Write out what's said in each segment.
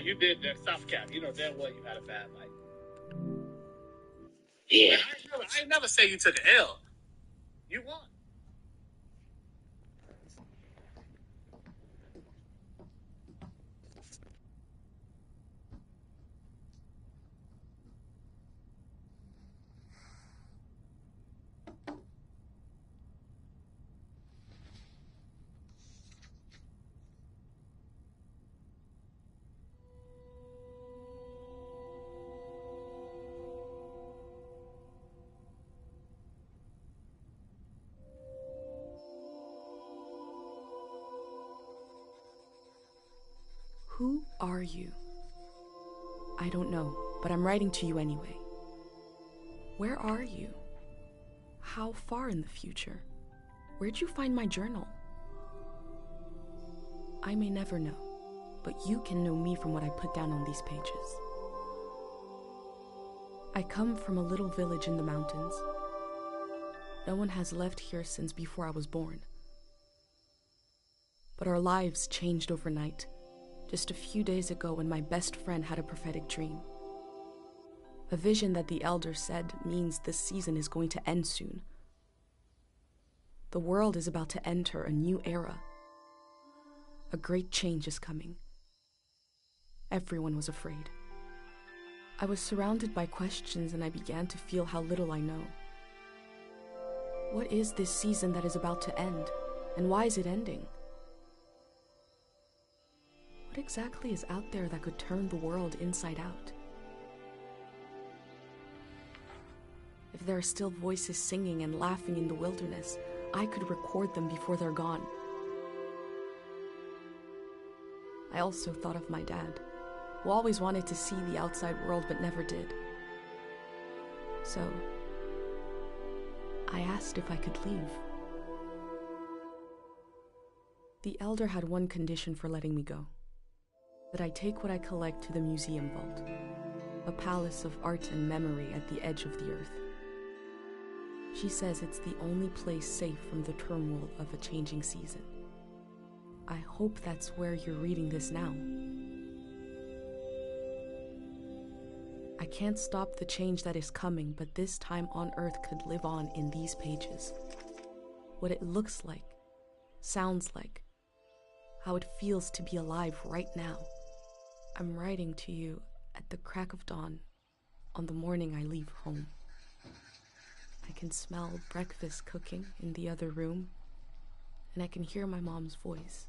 you did that South Cap. You know damn well you had a bad life. Yeah. I ain't never say you took an L. You won. Who are you? I don't know, but I'm writing to you anyway. Where are you? How far in the future? Where'd you find my journal? I may never know, but you can know me from what I put down on these pages. I come from a little village in the mountains. No one has left here since before I was born. But our lives changed overnight, just a few days ago when my best friend had a prophetic dream. A vision that the elder said means this season is going to end soon. The world is about to enter a new era. A great change is coming. Everyone was afraid. I was surrounded by questions and I began to feel how little I know. What is this season that is about to end, and why is it ending? What exactly is out there that could turn the world inside out? If there are still voices singing and laughing in the wilderness, I could record them before they're gone. I also thought of my dad, who always wanted to see the outside world but never did. So, I asked if I could leave. The elder had one condition for letting me go: that I take what I collect to the museum vault, a palace of art and memory at the edge of the earth. She says it's the only place safe from the turmoil of a changing season. I hope that's where you're reading this now. I can't stop the change that is coming, but this time on Earth could live on in these pages. What it looks like, sounds like, how it feels to be alive right now. I'm writing to you at the crack of dawn on the morning I leave home. I can smell breakfast cooking in the other room, and I can hear my mom's voice.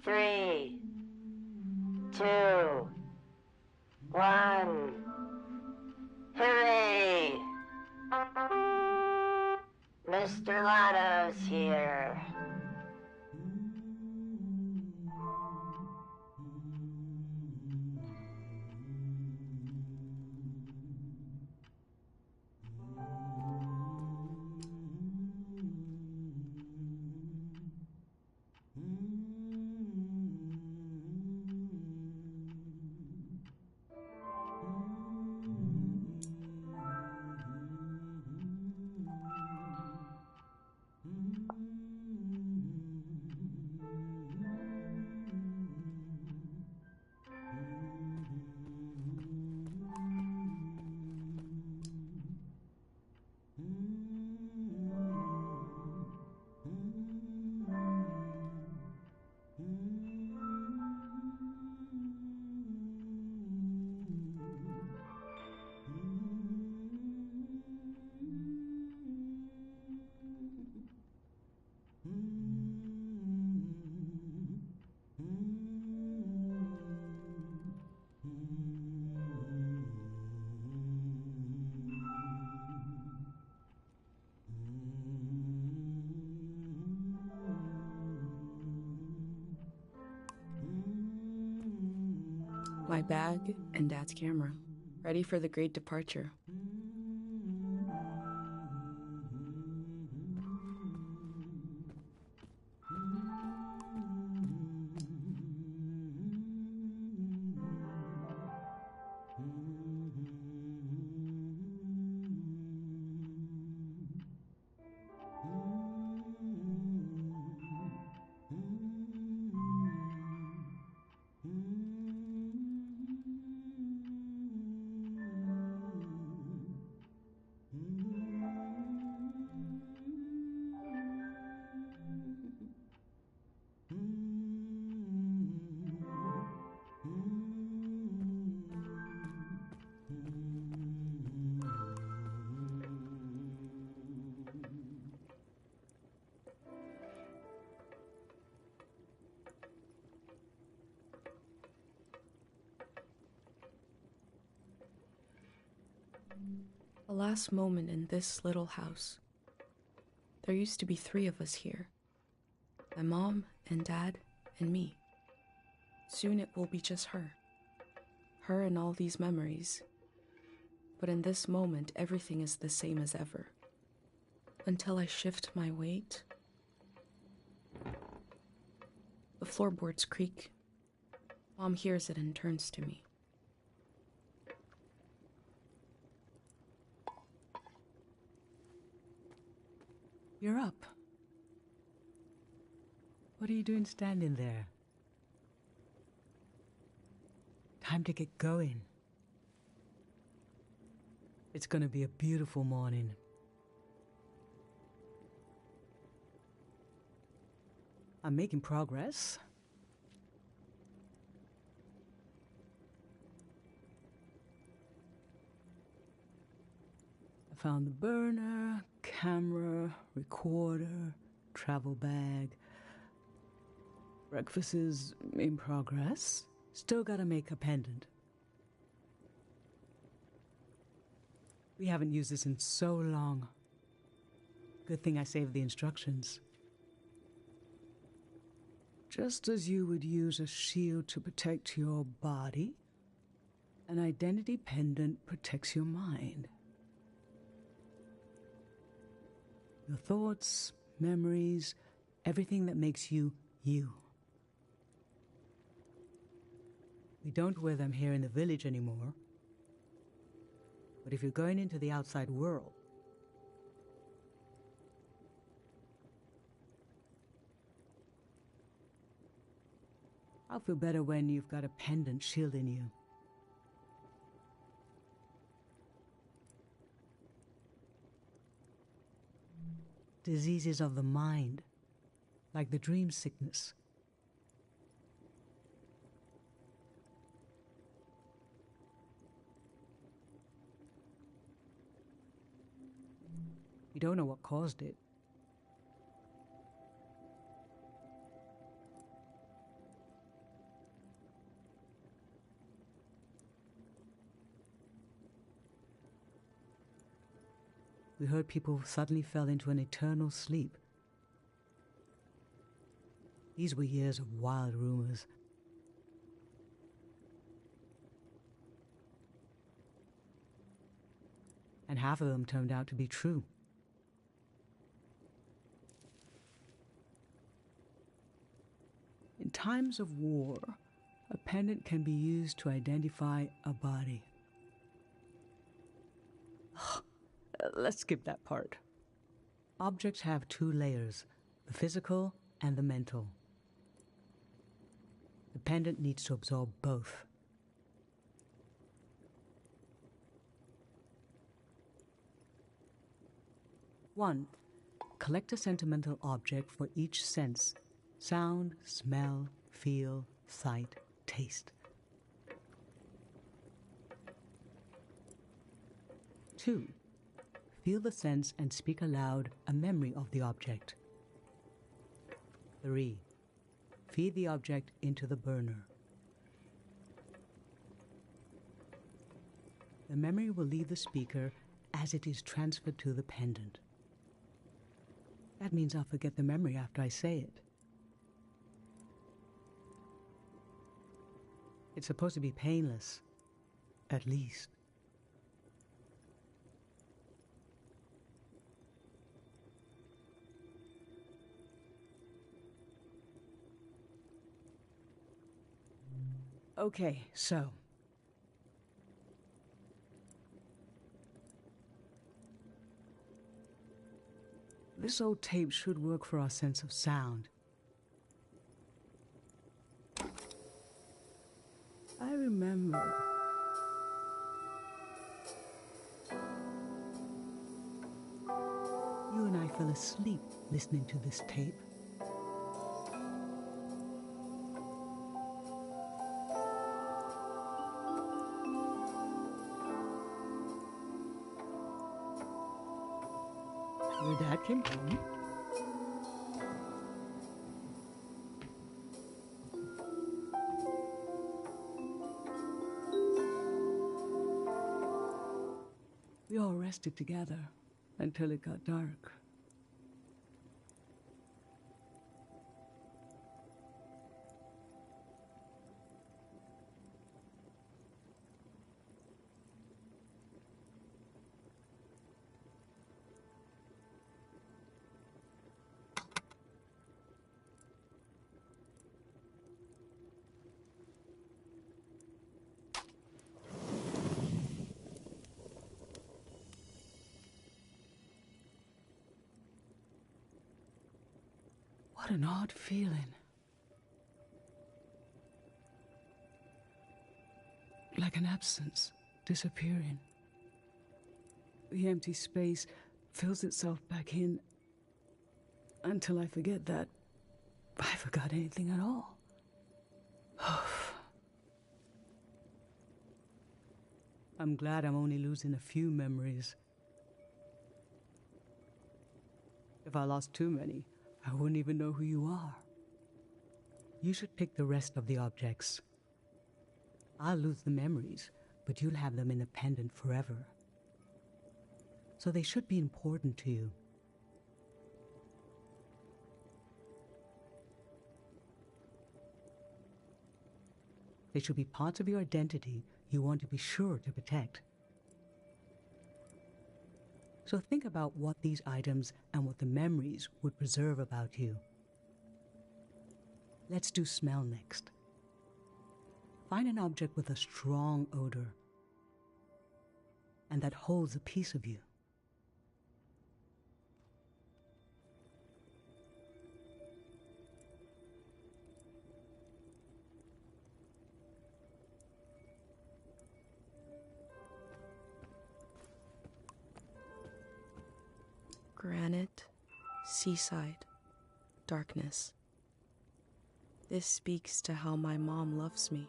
3, 2, 1. Hooray! Mr. Lotto's here. My bag and Dad's camera, ready for the great departure. The last moment in this little house. There used to be 3 of us here. My mom and Dad and me. Soon it will be just her. Her and all these memories. But in this moment, everything is the same as ever. Until I shift my weight. The floorboards creak. Mom hears it and turns to me. You're up. What are you doing standing there? Time to get going. It's gonna be a beautiful morning. I'm making progress. I found the burner, camera, recorder, travel bag. Breakfast is in progress. Still gotta make a pendant. We haven't used this in so long. Good thing I saved the instructions. Just as you would use a shield to protect your body, an identity pendant protects your mind. Your thoughts, memories, everything that makes you, you. We don't wear them here in the village anymore. But if you're going into the outside world, I'll feel better when you've got a pendant shielding you. Diseases of the mind, like the dream sickness. We don't know what caused it. we heard people suddenly fell into an eternal sleep. These were years of wild rumors. And half of them turned out to be true. In times of war, a pendant can be used to identify a body. Let's skip that part. Objects have two layers, the physical and the mental. The pendant needs to absorb both. One, collect a sentimental object for each sense: sound, smell, feel, sight, taste. 2, feel the sense and speak aloud a memory of the object. 3, feed the object into the burner. The memory will leave the speaker as it is transferred to the pendant. That means I'll forget the memory after I say it. It's supposed to be painless, at least. Okay, so this old tape should work for our sense of sound. I remember. You and I fell asleep listening to this tape. Your dad came home. We all rested together until it got dark. What an odd feeling. Like an absence, disappearing. The empty space fills itself back in until I forget that I forgot anything at all. I'm glad I'm only losing a few memories. If I lost too many, I wouldn't even know who you are. You should pick the rest of the objects. I'll lose the memories, but you'll have them in a pendant forever. So they should be important to you. They should be parts of your identity you want to be sure to protect. So think about what these items and what the memories would preserve about you. Let's do smell next. Find an object with a strong odor and that holds a piece of you. Granite, seaside, darkness. This speaks to how my mom loves me.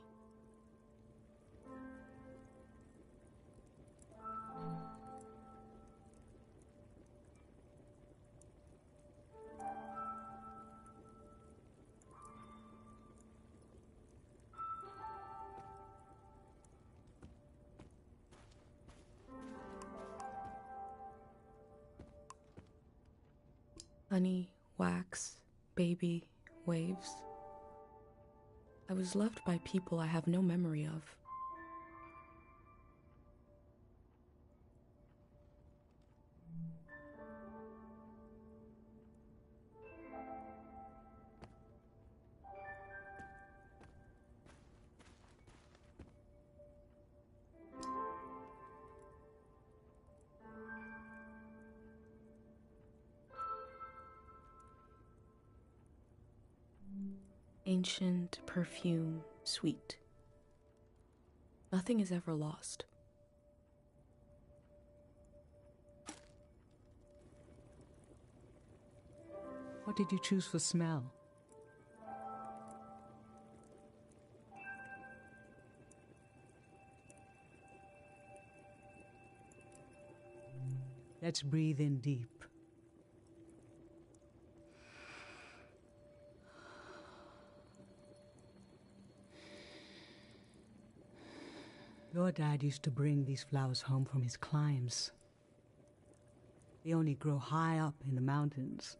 Honey, wax, baby, waves. I was loved by people I have no memory of. Ancient perfume, sweet. Nothing is ever lost. What did you choose for smell? Let's breathe in deep. Your dad used to bring these flowers home from his climbs. They only grow high up in the mountains.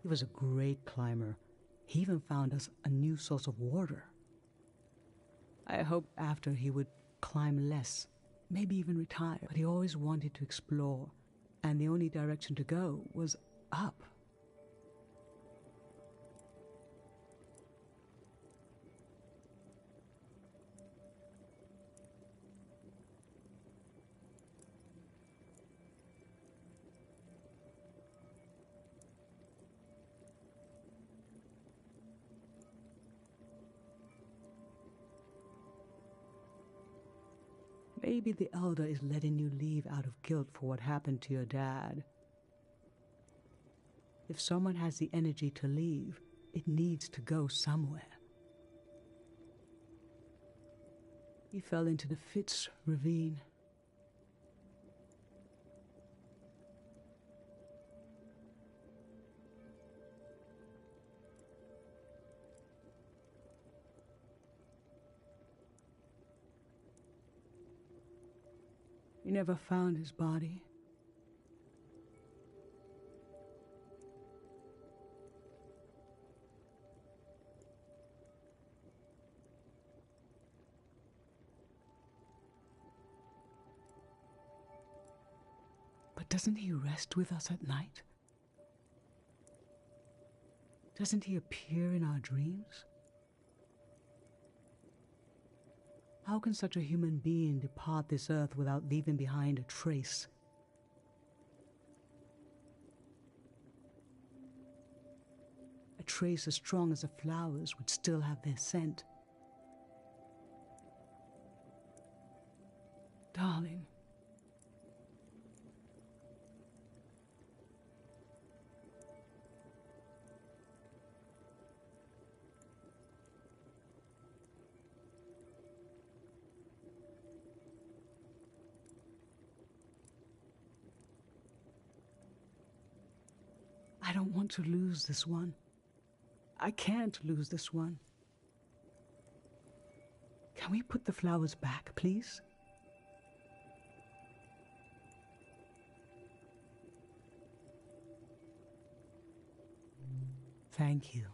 He was a great climber. He even found us a new source of water. I hoped after he would climb less, maybe even retire, but he always wanted to explore, and the only direction to go was up. Maybe the Elder is letting you leave out of guilt for what happened to your dad. If someone has the energy to leave, it needs to go somewhere. He fell into the Fitz ravine. You never found his body. But doesn't he rest with us at night? Doesn't he appear in our dreams? How can such a human being depart this earth without leaving behind a trace? A trace as strong as the flowers would still have their scent. Darling. I don't want to lose this one. I can't lose this one. Can we put the flowers back, please? Thank you.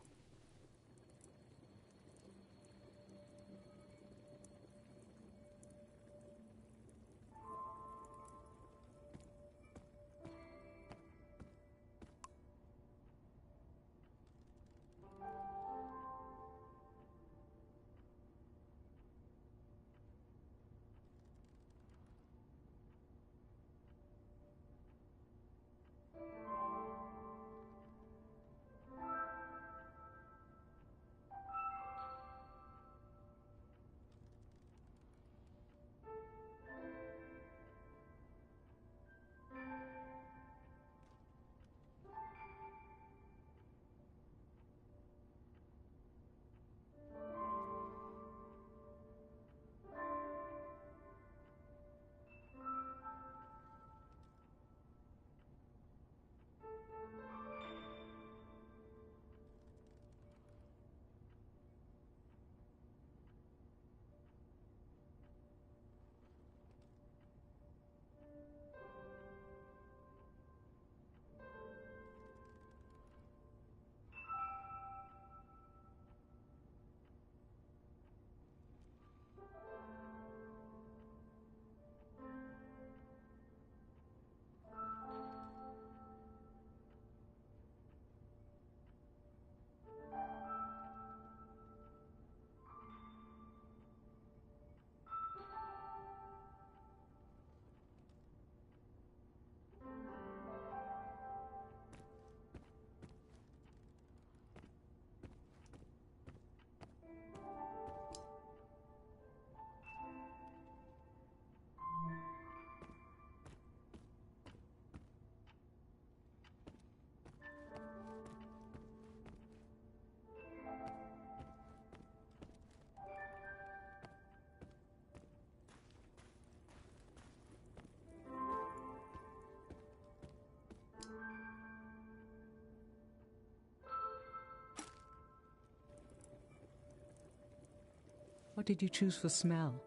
What did you choose for smell?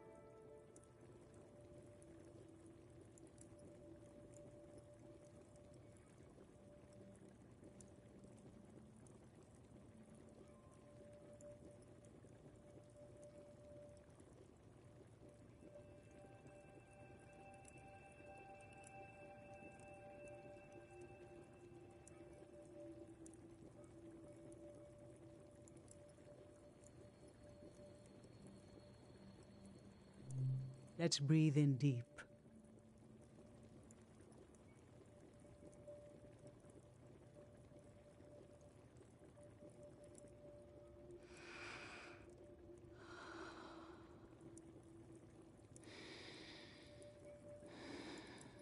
Let's breathe in deep.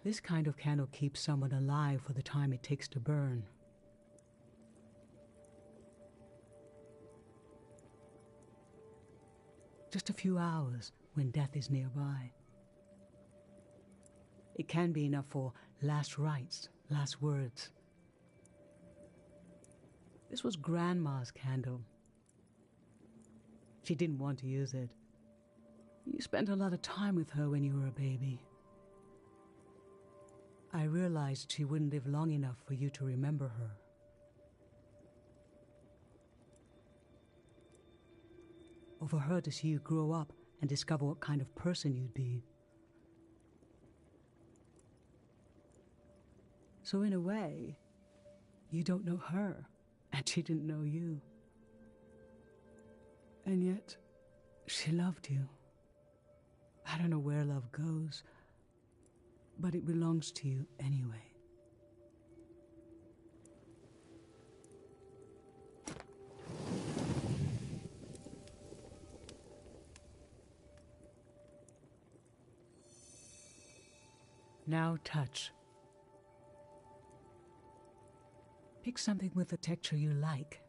This kind of candle keeps someone alive for the time it takes to burn. Just a few hours when death is nearby. It can be enough for last rites, last words. This was Grandma's candle. She didn't want to use it. You spent a lot of time with her when you were a baby. I realized she wouldn't live long enough for you to remember her. Or for her to see you grow up and discover what kind of person you'd be. So in a way, you don't know her, and she didn't know you. And yet, she loved you. I don't know where love goes, but it belongs to you anyway. Now touch. Pick something with a texture you like.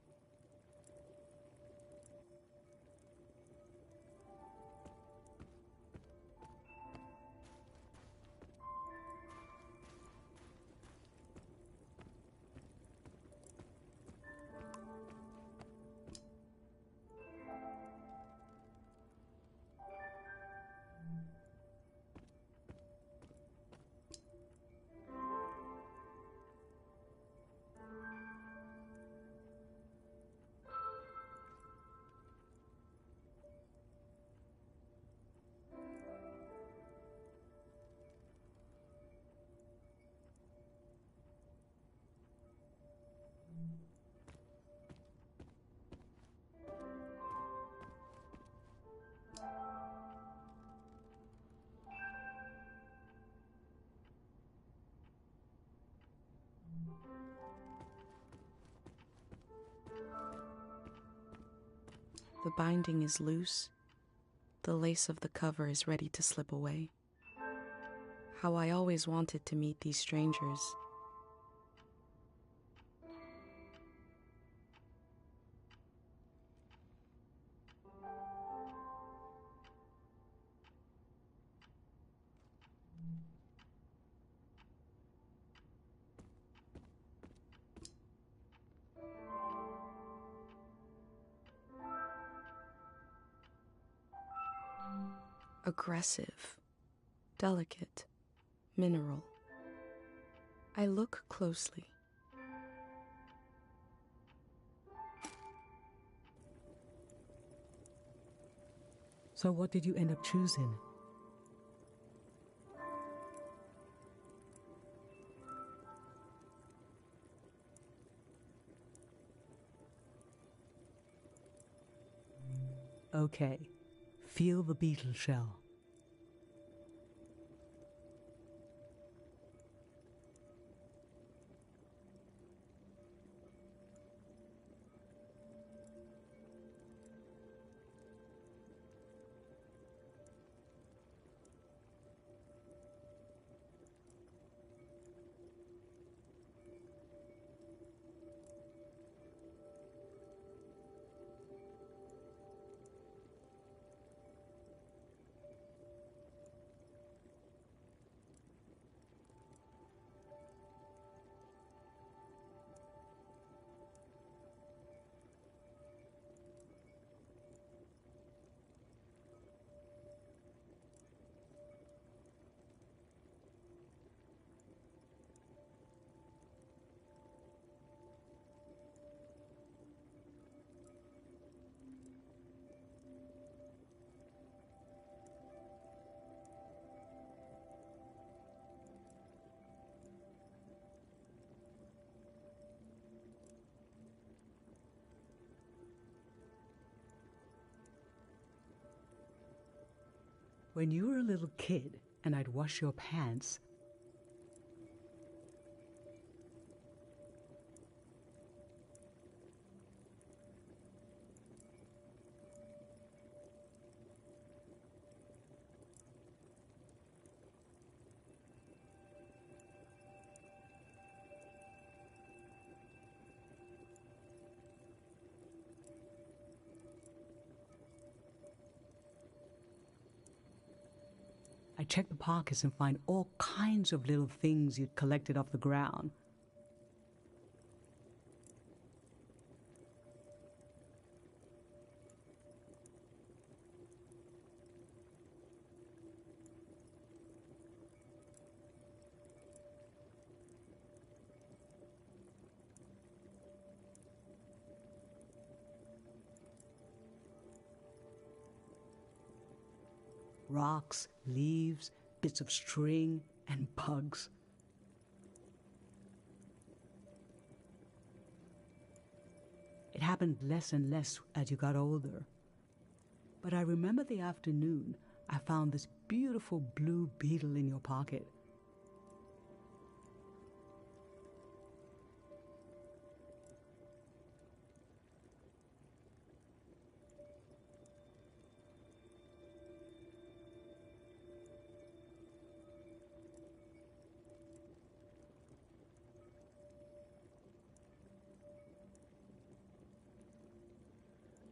The binding is loose. The lace of the cover is ready to slip away. How I always wanted to meet these strangers. Aggressive, delicate, mineral. I look closely. So what did you end up choosing? Okay, feel the beetle shell. When you were a little kid and I'd wash your pants, I check the pockets and find all kinds of little things you'd collected off the ground. Rocks, leaves, bits of string, and bugs. It happened less and less as you got older. But I remember the afternoon I found this beautiful blue beetle in your pocket.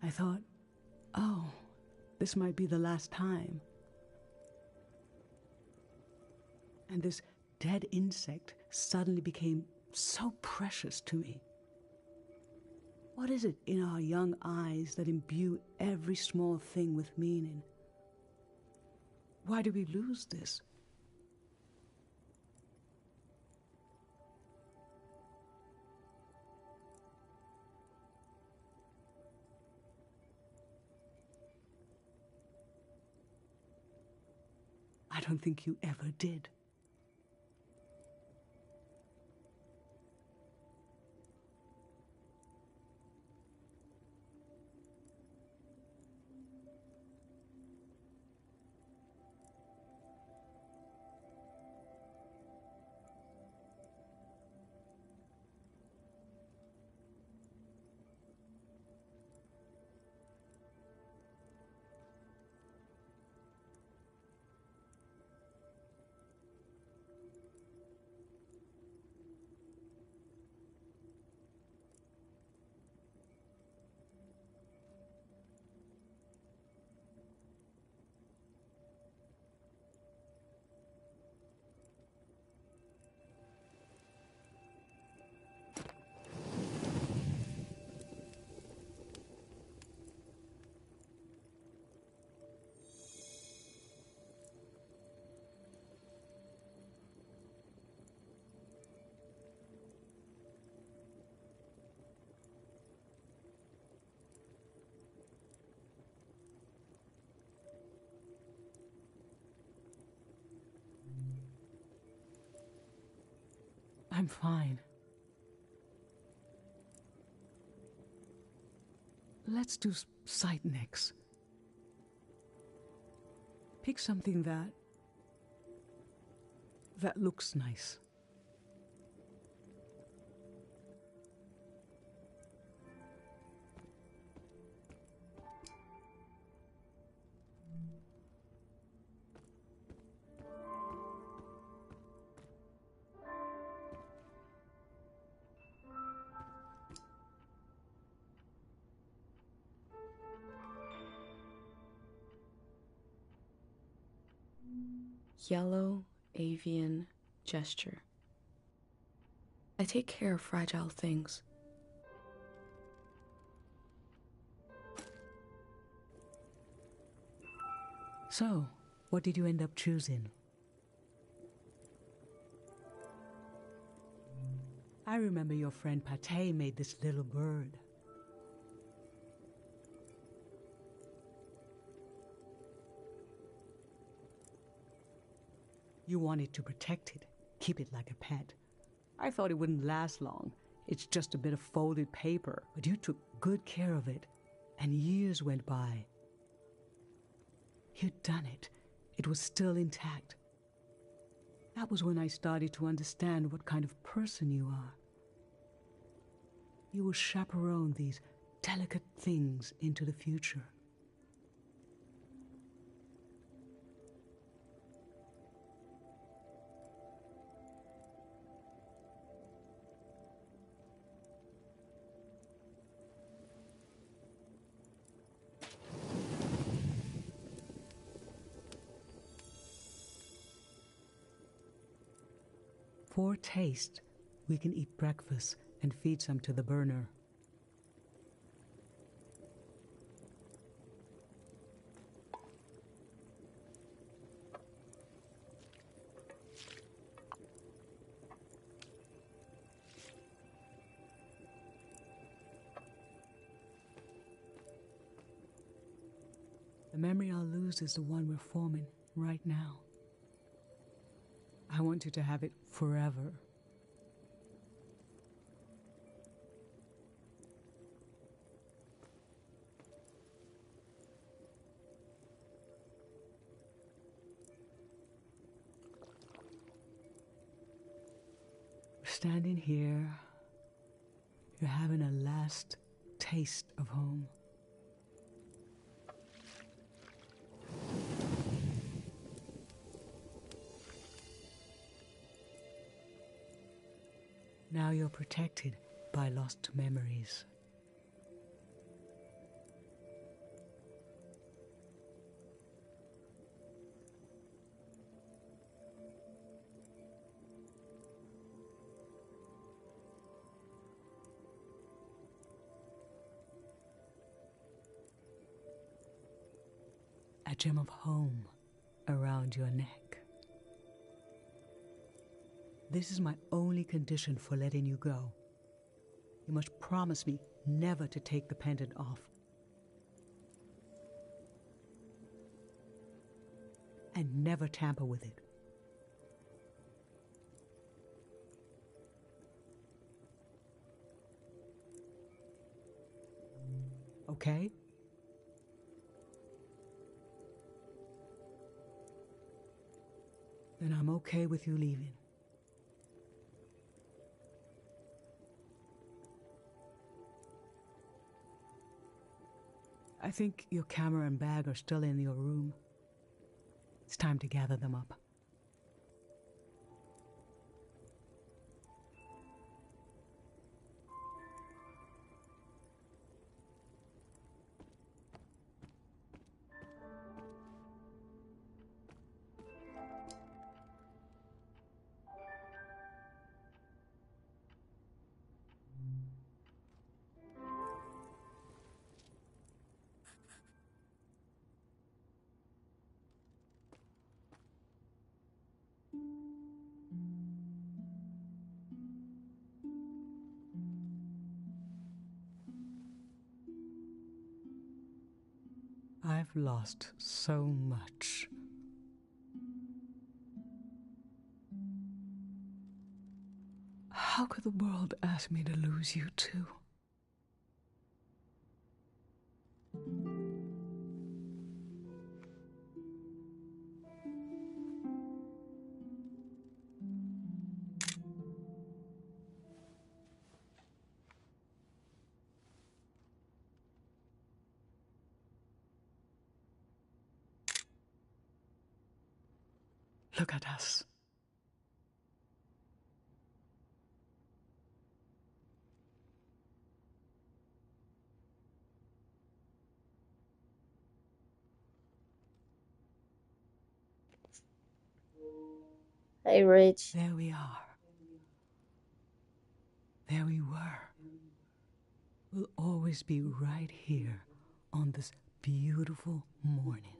I thought, oh, this might be the last time. And this dead insect suddenly became so precious to me. What is it in our young eyes that imbue every small thing with meaning? Why do we lose this? I don't think you ever did. I'm fine. Let's do sight next. Pick something that looks nice. Yellow avian gesture. I take care of fragile things. So, what did you end up choosing? I remember your friend Pate made this little bird. You wanted to protect it, keep it like a pet. I thought it wouldn't last long. It's just a bit of folded paper, but you took good care of it, and years went by. You'd done it. it was still intact. That was when I started to understand what kind of person you are. You will chaperone these delicate things into the future. For taste, we can eat breakfast and feed some to the burner. The memory I'll lose is the one we're forming right now. I want you to have it forever. We're standing here. You're having a last taste of home. Now you're protected by lost memories. A gem of home around your neck. This is my only condition for letting you go. You must promise me never to take the pendant off. And never tamper with it. Okay? Then I'm okay with you leaving. I think your camera and bag are still in your room. It's time to gather them up. I've lost so much. How could the world ask me to lose you too? Look at us. Hey, Rich. There we are. There we were. We'll always be right here on this beautiful morning.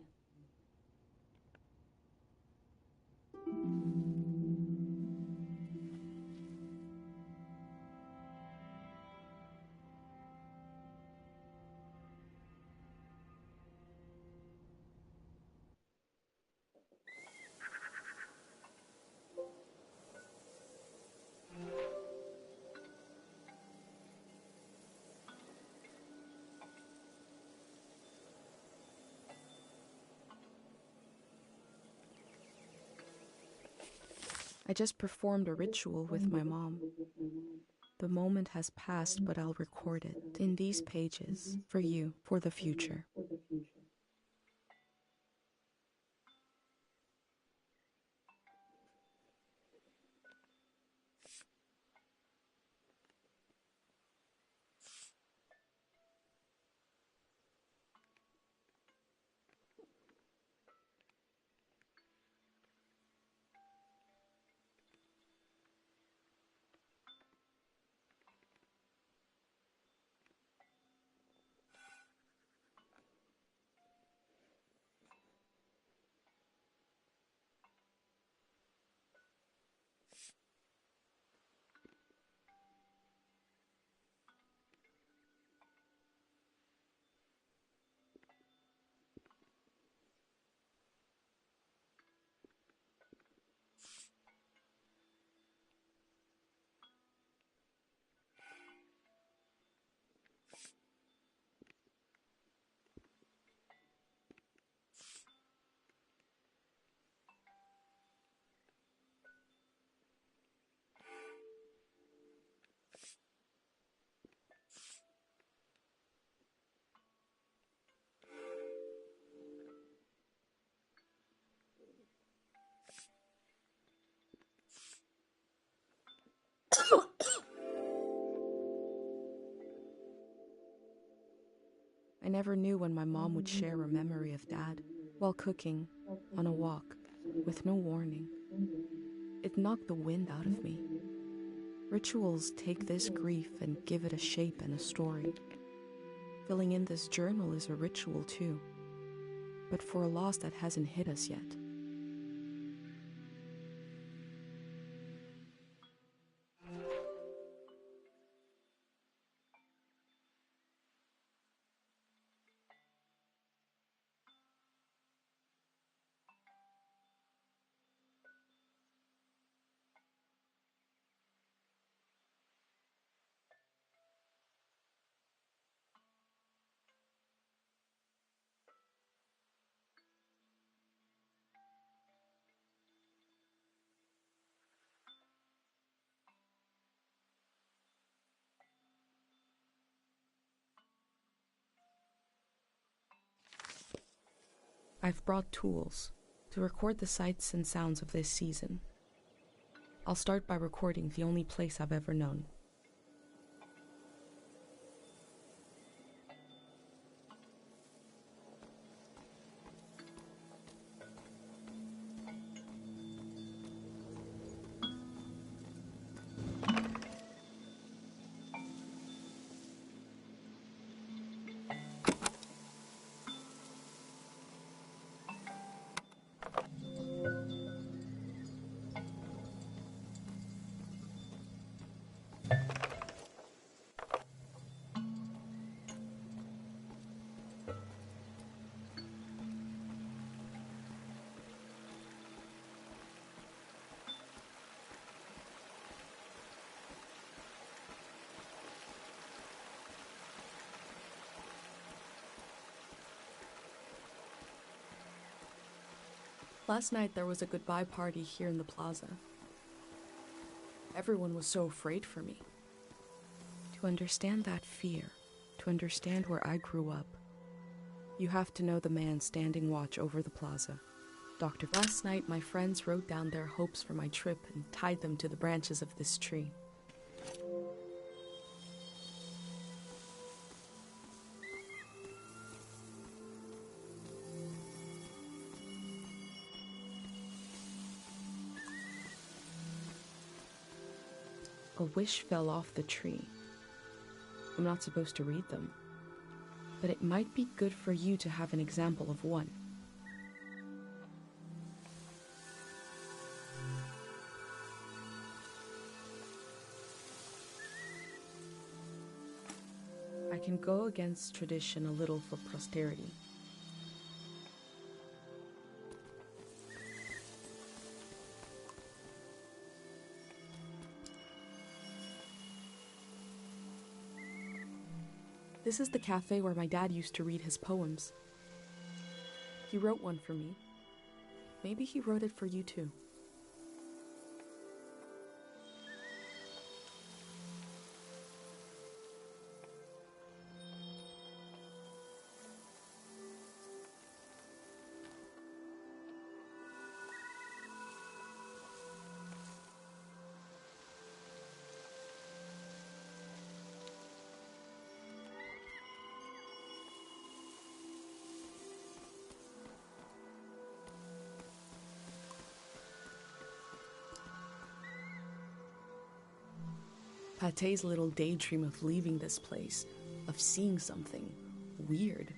I just performed a ritual with my mom. The moment has passed, but I'll record it in these pages for you, for the future. I never knew when my mom would share a memory of Dad while cooking, on a walk, with no warning. It knocked the wind out of me. Rituals take this grief and give it a shape and a story. Filling in this journal is a ritual too, but for a loss that hasn't hit us yet. I've brought tools to record the sights and sounds of this season. I'll start by recording the only place I've ever known. Last night there was a goodbye party here in the plaza. Everyone was so afraid for me. To understand that fear, to understand where I grew up, you have to know the man standing watch over the plaza, Dr. Last night my friends wrote down their hopes for my trip and tied them to the branches of this tree. A wish fell off the tree. I'm not supposed to read them, but it might be good for you to have an example of one. I can go against tradition a little for posterity. This is the cafe where my dad used to read his poems. He wrote one for me. Maybe he wrote it for you too. Pate's little daydream of leaving this place, of seeing something weird.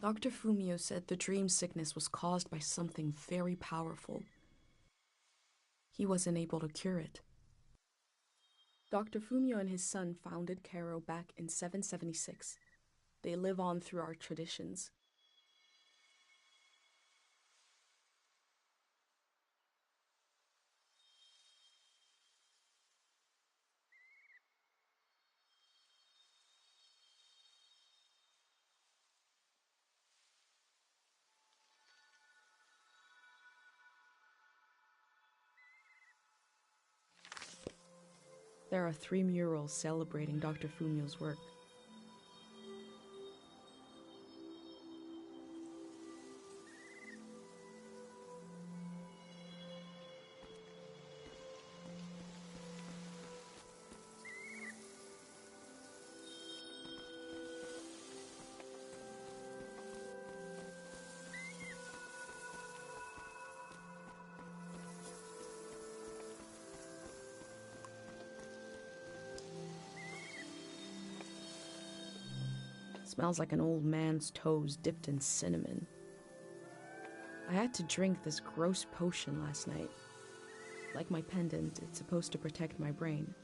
Dr. Fumio said the dream sickness was caused by something very powerful. He wasn't able to cure it. Dr. Fumio and his son founded Kero back in 776. They live on through our traditions. There are 3 murals celebrating Dr. Fumio's work. Smells like an old man's toes dipped in cinnamon. I had to drink this gross potion last night. Like my pendant, it's supposed to protect my brain.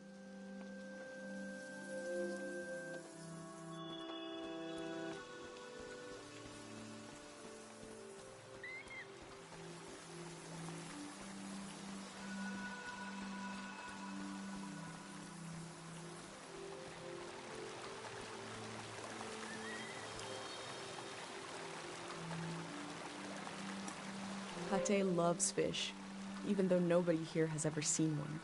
Pate loves fish, even though nobody here has ever seen one.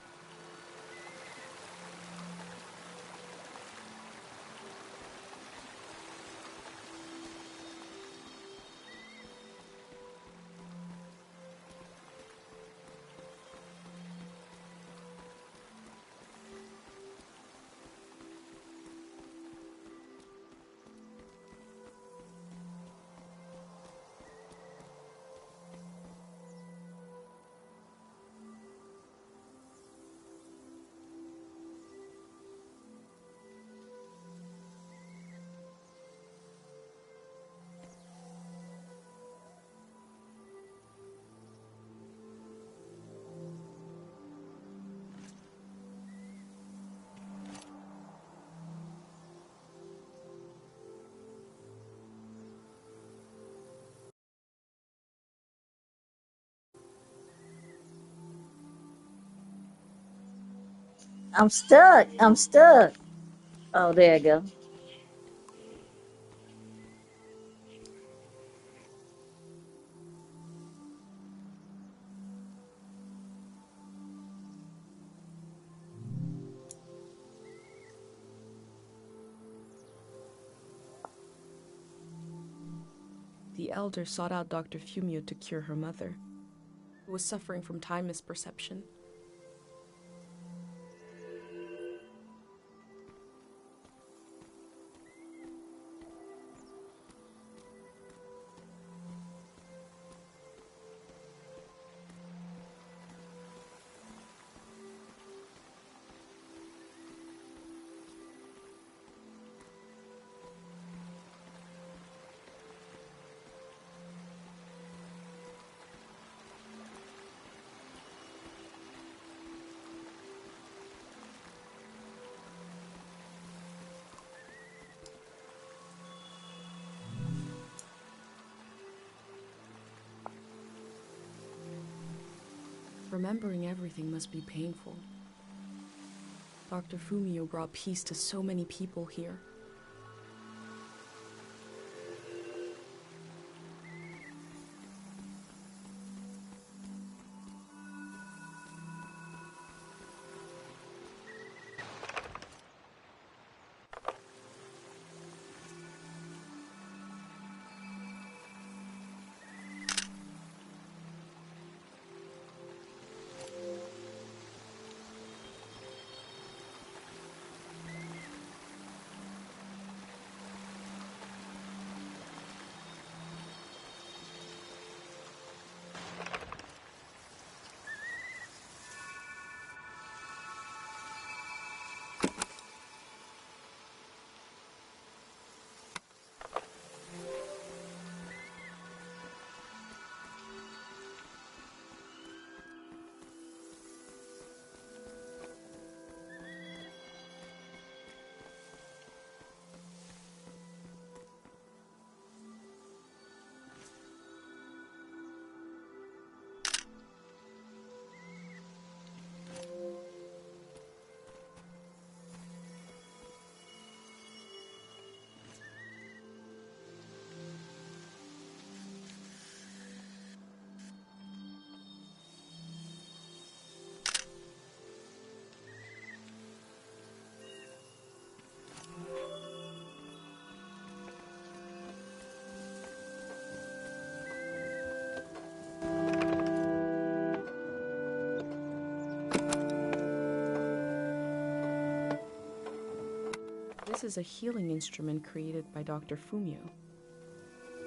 I'm stuck. I'm stuck. Oh, there you go. The elder sought out Dr. Fumio to cure her mother, who was suffering from time misperception. Remembering everything must be painful. Dr. Fumio brought peace to so many people here. This is a healing instrument created by Dr. Fumio.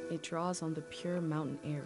It draws on the pure mountain air.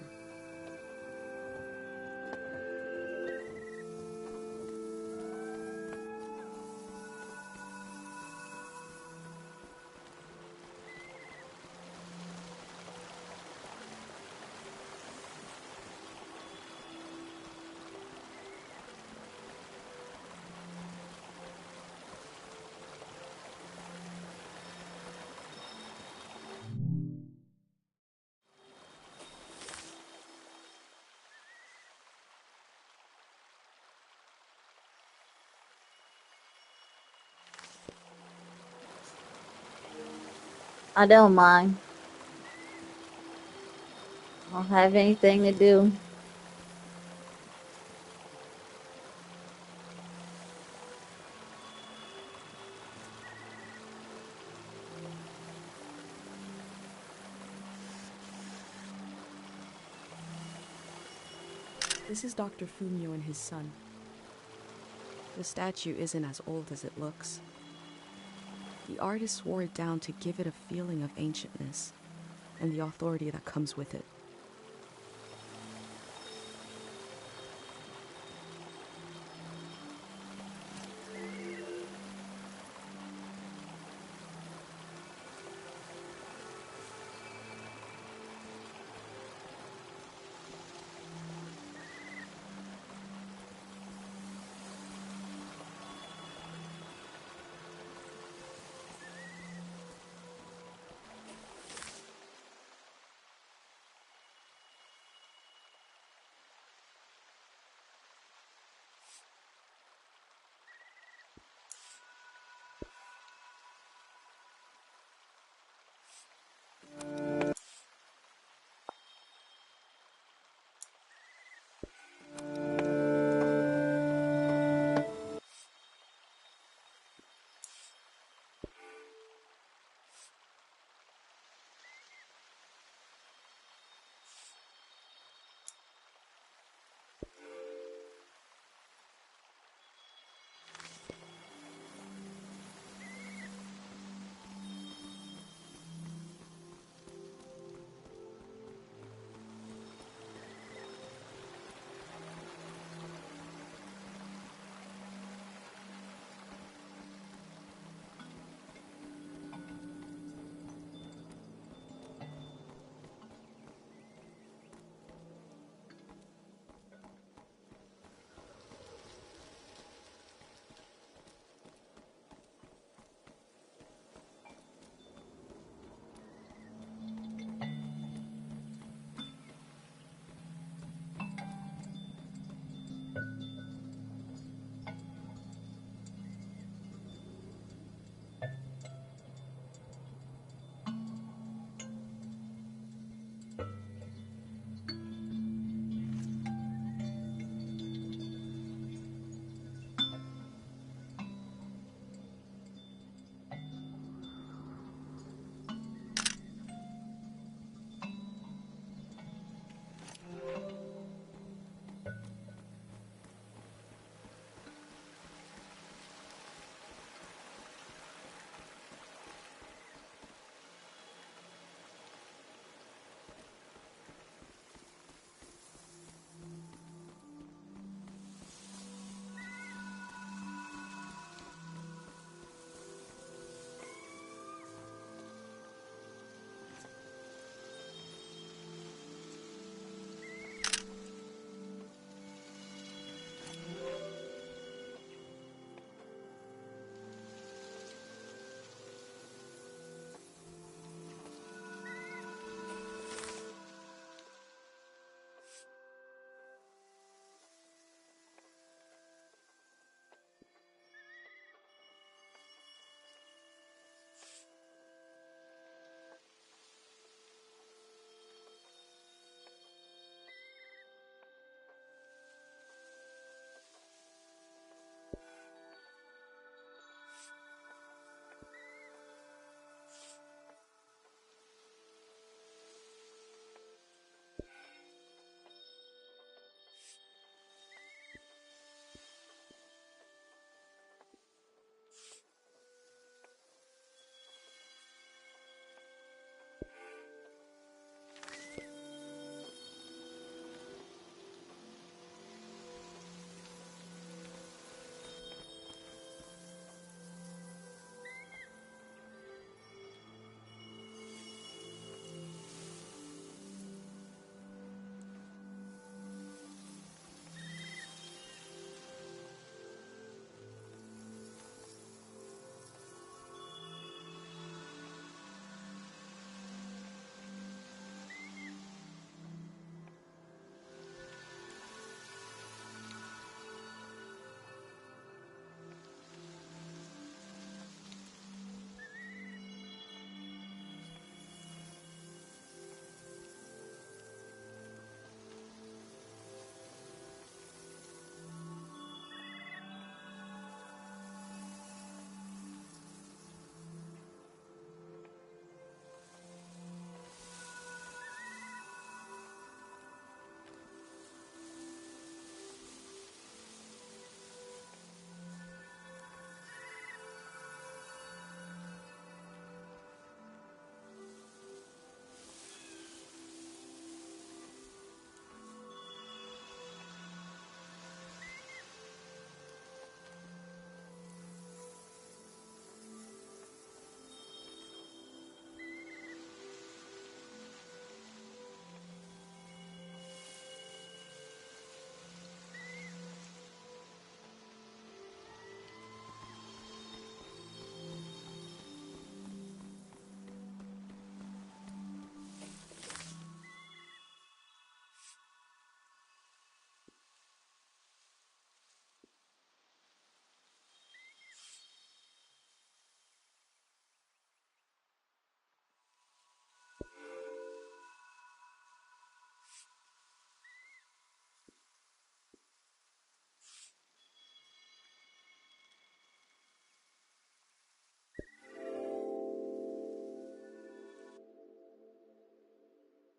I don't mind. I don't have anything to do. This is Dr. Fumio and his son. The statue isn't as old as it looks. The artist wore it down to give it a feeling of ancientness and the authority that comes with it.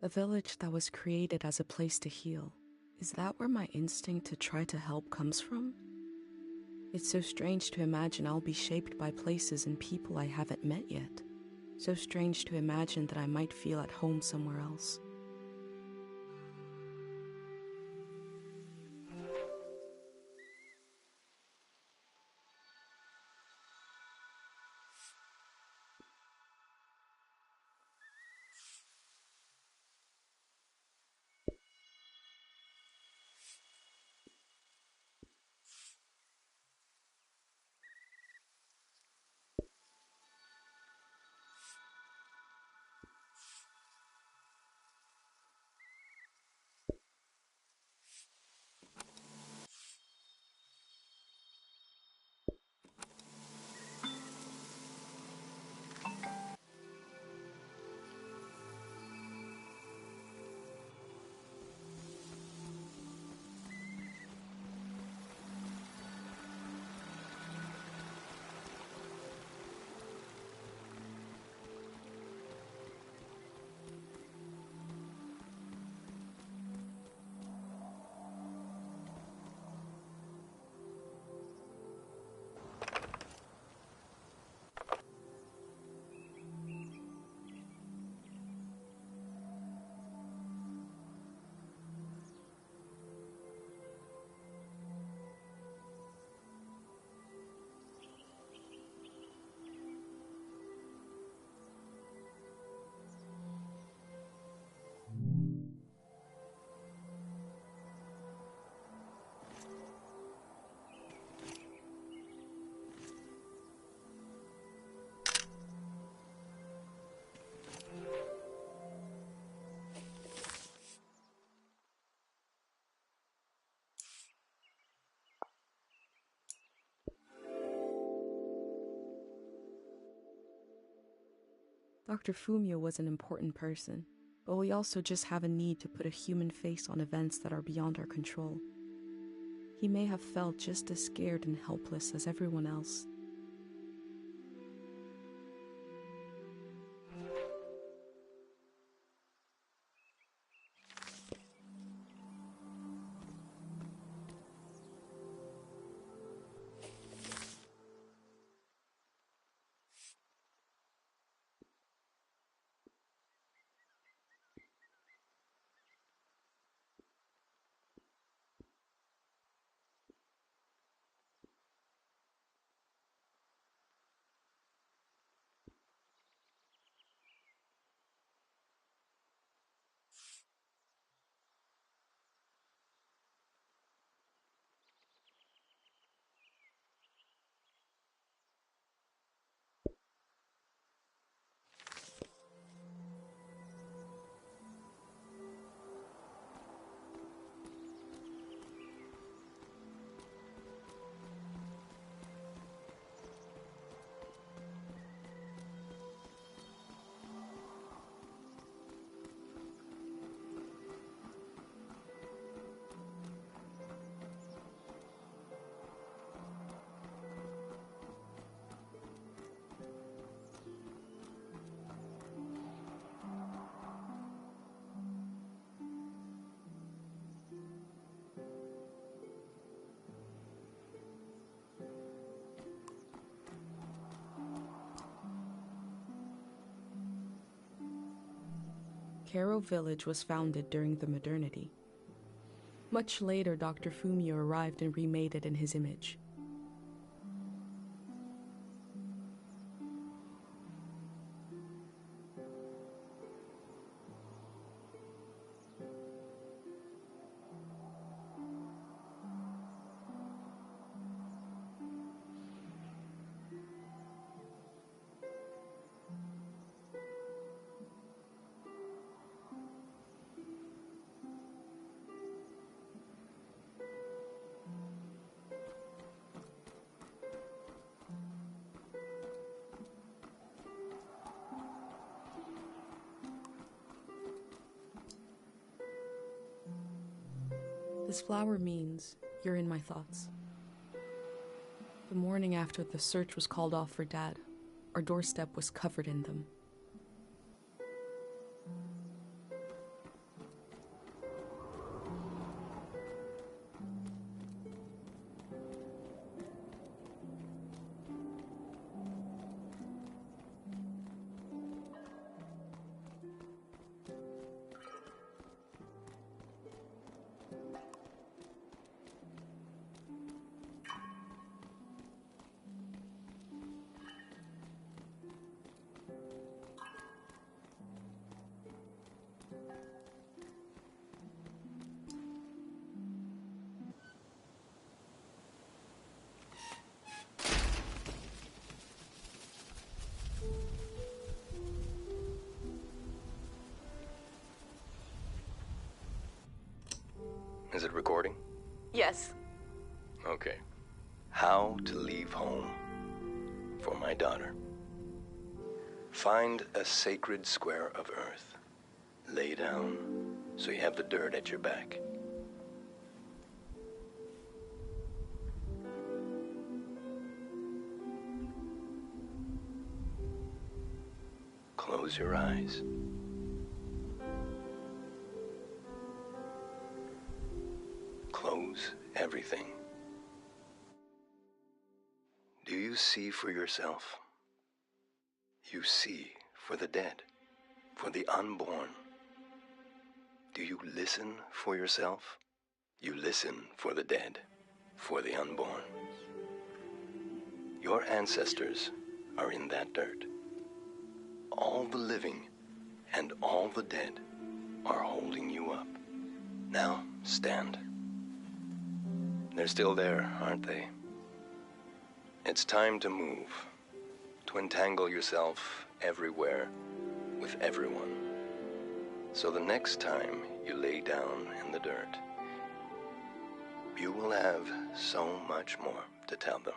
A village that was created as a place to heal. Is that where my instinct to try to help comes from? It's so strange to imagine I'll be shaped by places and people I haven't met yet. So strange to imagine that I might feel at home somewhere else. Dr. Fumio was an important person, but we also just have a need to put a human face on events that are beyond our control. He may have felt just as scared and helpless as everyone else. Kero Village was founded during the modernity. Much later, Dr. Fumio arrived and remade it in his image. This flower means you're in my thoughts. The morning after the search was called off for Dad, our doorstep was covered in them. Is it recording? Yes. Okay. How to leave home for my daughter. Find a sacred square of earth. Lay down so you have the dirt at your back. Close your eyes. Close everything. Do you see for yourself? You see for the dead, for the unborn. Do you listen for yourself? You listen for the dead, for the unborn. Your ancestors are in that dirt. All the living and all the dead are holding you up. Now, stand. They're still there, aren't they? It's time to move, to entangle yourself everywhere with everyone. So the next time you lay down in the dirt, you will have so much more to tell them.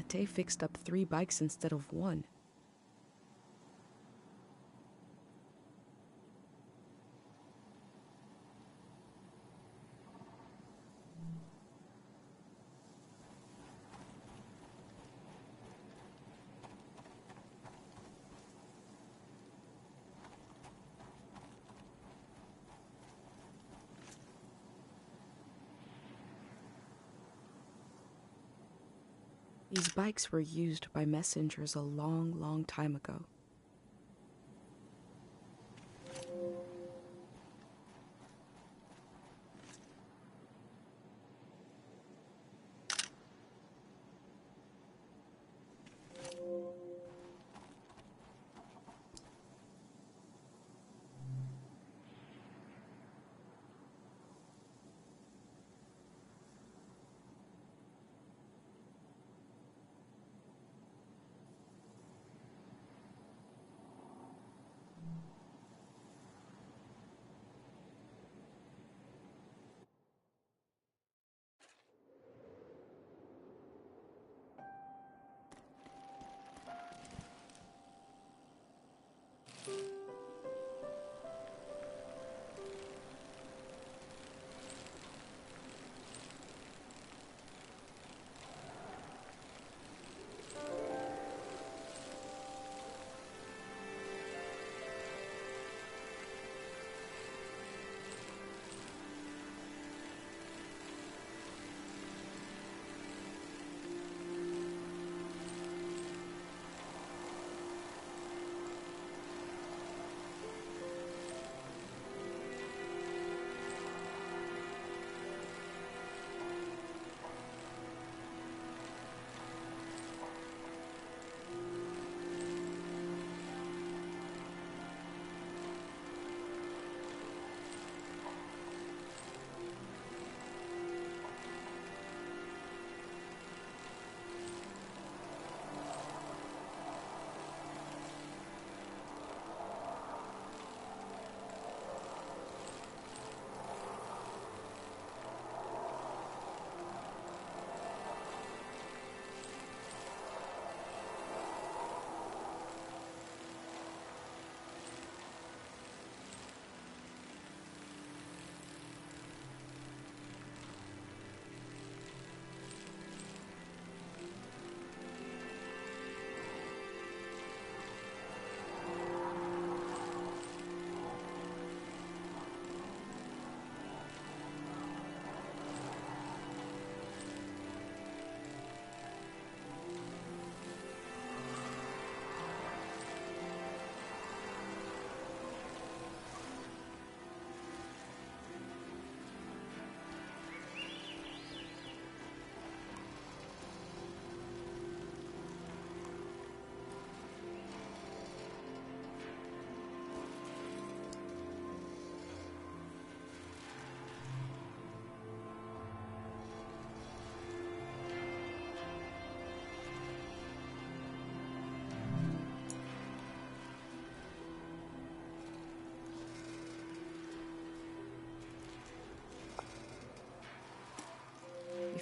Pate fixed up 3 bikes instead of 1. These bikes were used by messengers a long, long time ago.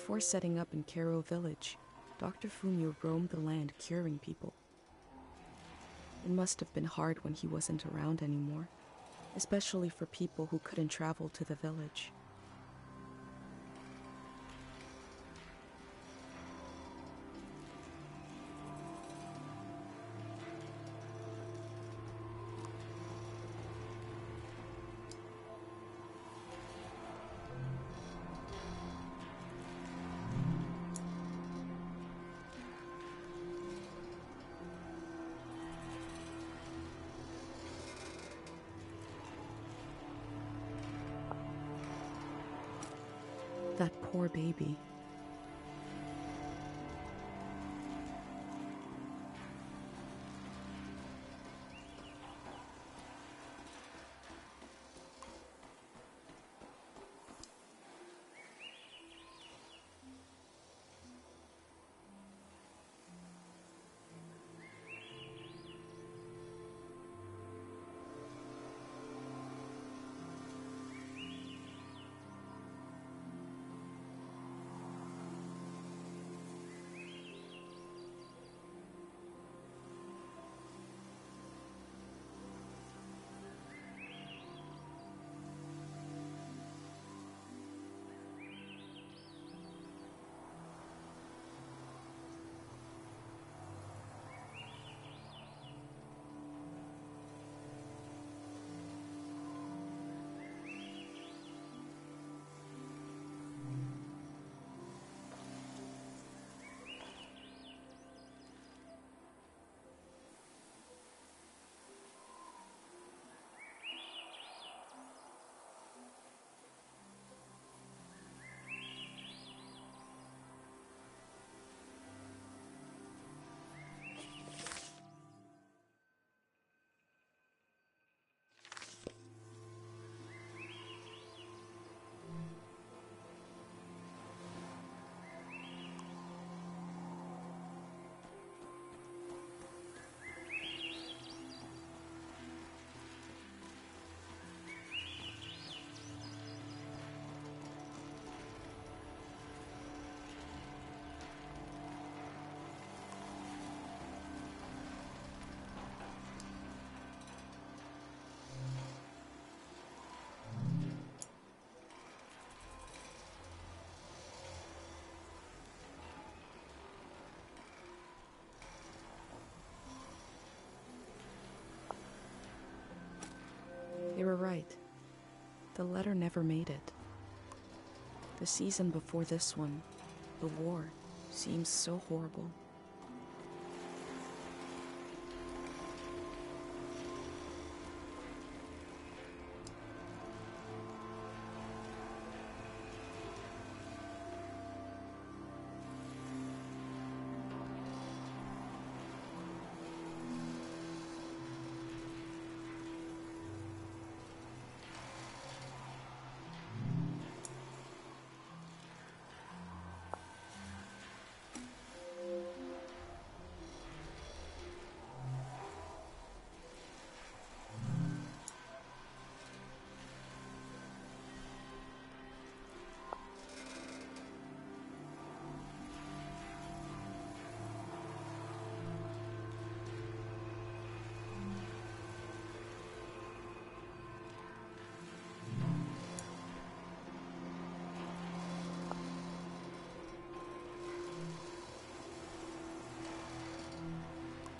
Before setting up in Kero Village, Dr. Fumio roamed the land curing people. It must have been hard when he wasn't around anymore, especially for people who couldn't travel to the village. That poor baby. They were right. The letter never made it. The season before this one, the war, seems so horrible.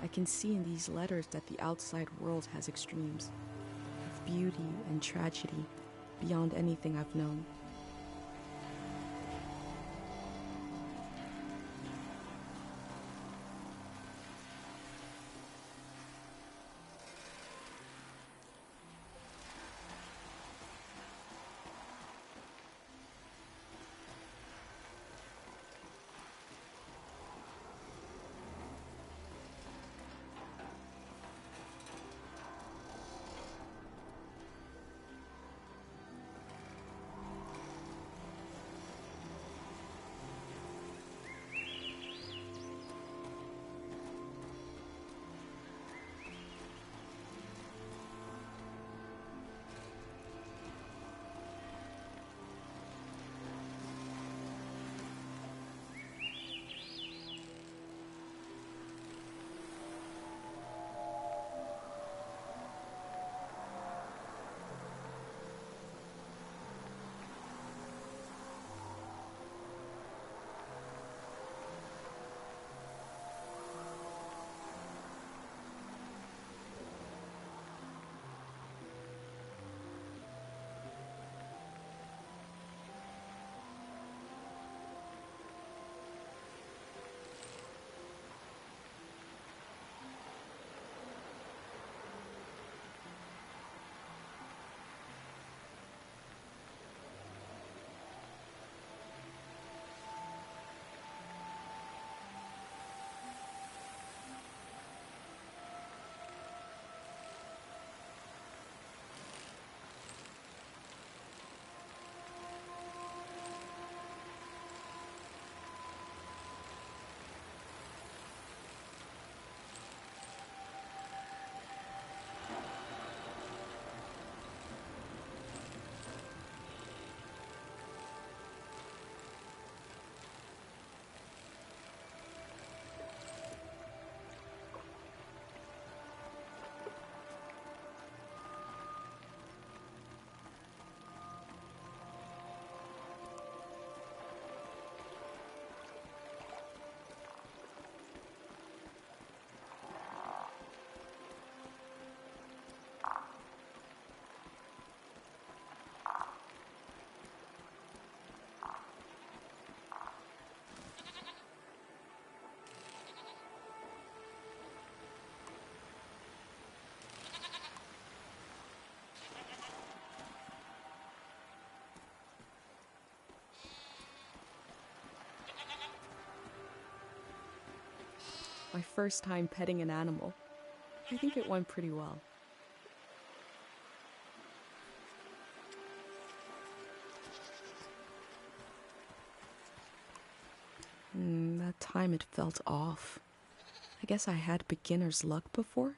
I can see in these letters that the outside world has extremes, of beauty and tragedy beyond anything I've known. My first time petting an animal. I think it went pretty well. That time it felt off. I guess I had beginner's luck before.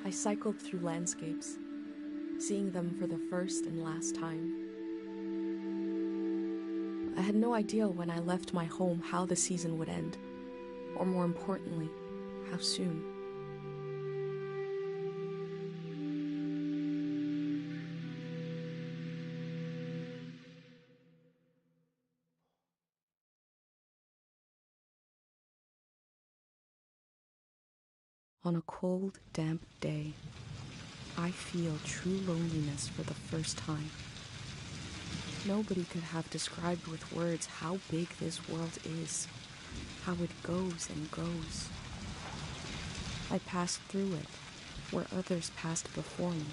I cycled through landscapes, seeing them for the first and last time. I had no idea when I left my home how the season would end, or more importantly, how soon. On a cold, damp day, I feel true loneliness for the first time. Nobody could have described with words how big this world is, how it goes and goes. I passed through it, where others passed before me.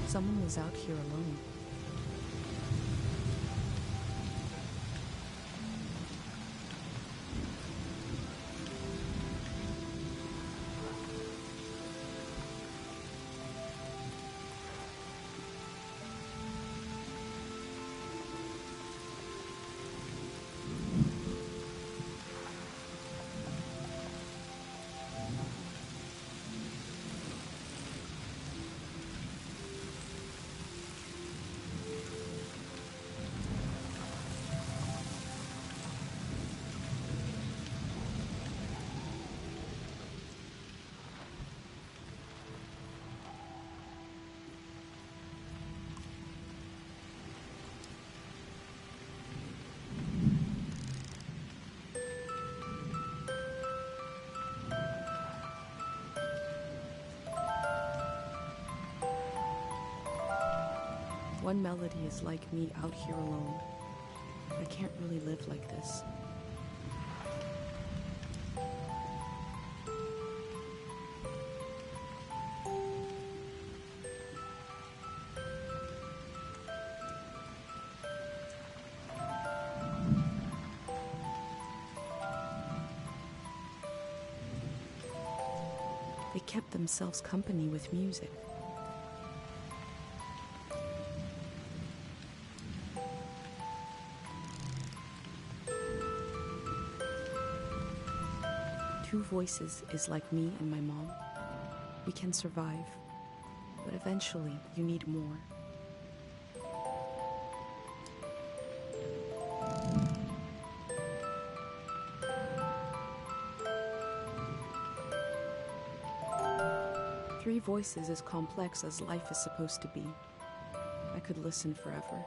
Someone was out here alone. One melody is like me out here alone. I can't really live like this. They kept themselves company with music. Two voices is like me and my mom. We can survive, but eventually you need more. 3 voices as complex as life is supposed to be. I could listen forever.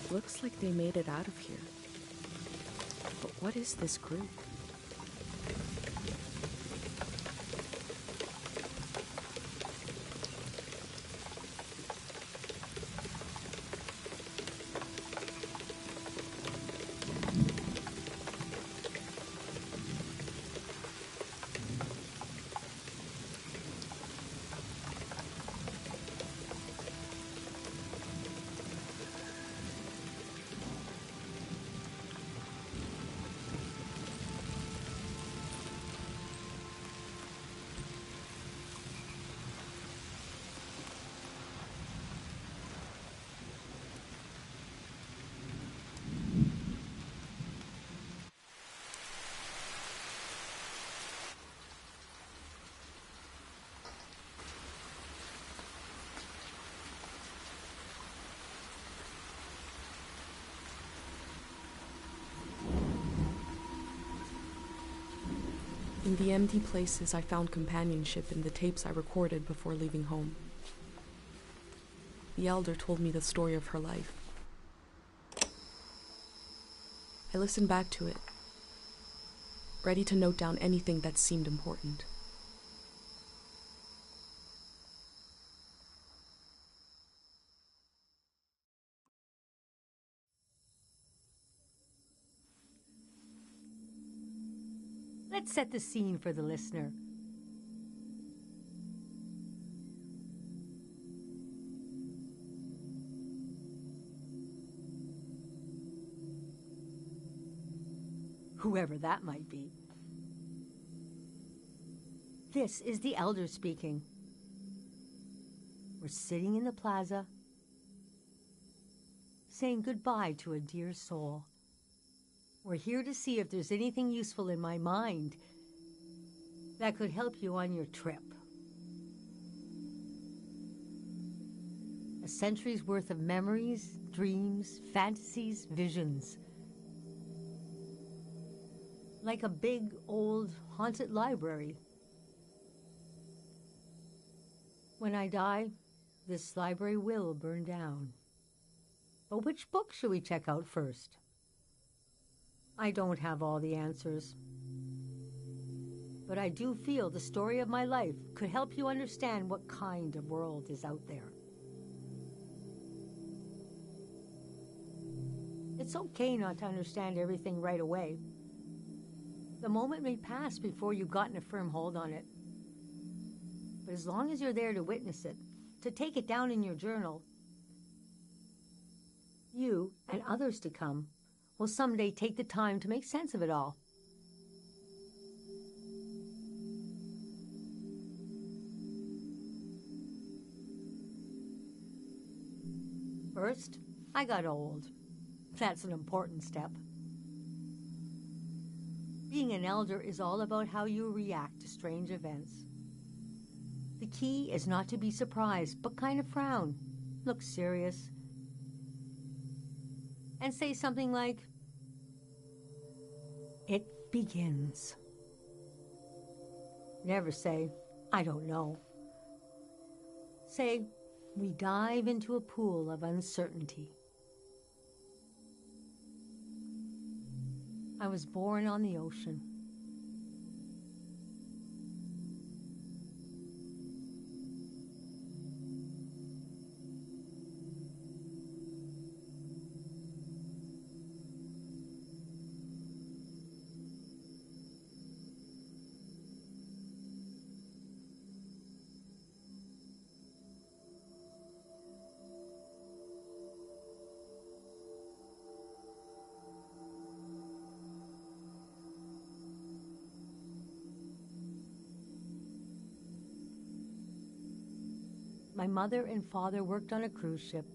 Looks like they made it out of here. But what is this group? In the empty places, I found companionship in the tapes I recorded before leaving home. The elder told me the story of her life. I listened back to it, ready to note down anything that seemed important. Let's set the scene for the listener. Whoever that might be. This is the elder speaking. We're sitting in the plaza, saying goodbye to a dear soul. We're here to see if there's anything useful in my mind that could help you on your trip. A century's worth of memories, dreams, fantasies, visions. Like a big, old, haunted library. When I die, this library will burn down. But which book should we check out first? I don't have all the answers. But I do feel the story of my life could help you understand what kind of world is out there. It's okay not to understand everything right away. The moment may pass before you've gotten a firm hold on it. But as long as you're there to witness it, to take it down in your journal, you and others to come will someday take the time to make sense of it all. First, I got old. That's an important step. Being an elder is all about how you react to strange events. The key is not to be surprised, but kind of frown, look serious, and say something like, "It begins." Never say, "I don't know." Say, "We dive into a pool of uncertainty." I was born on the ocean. my mother and father worked on a cruise ship.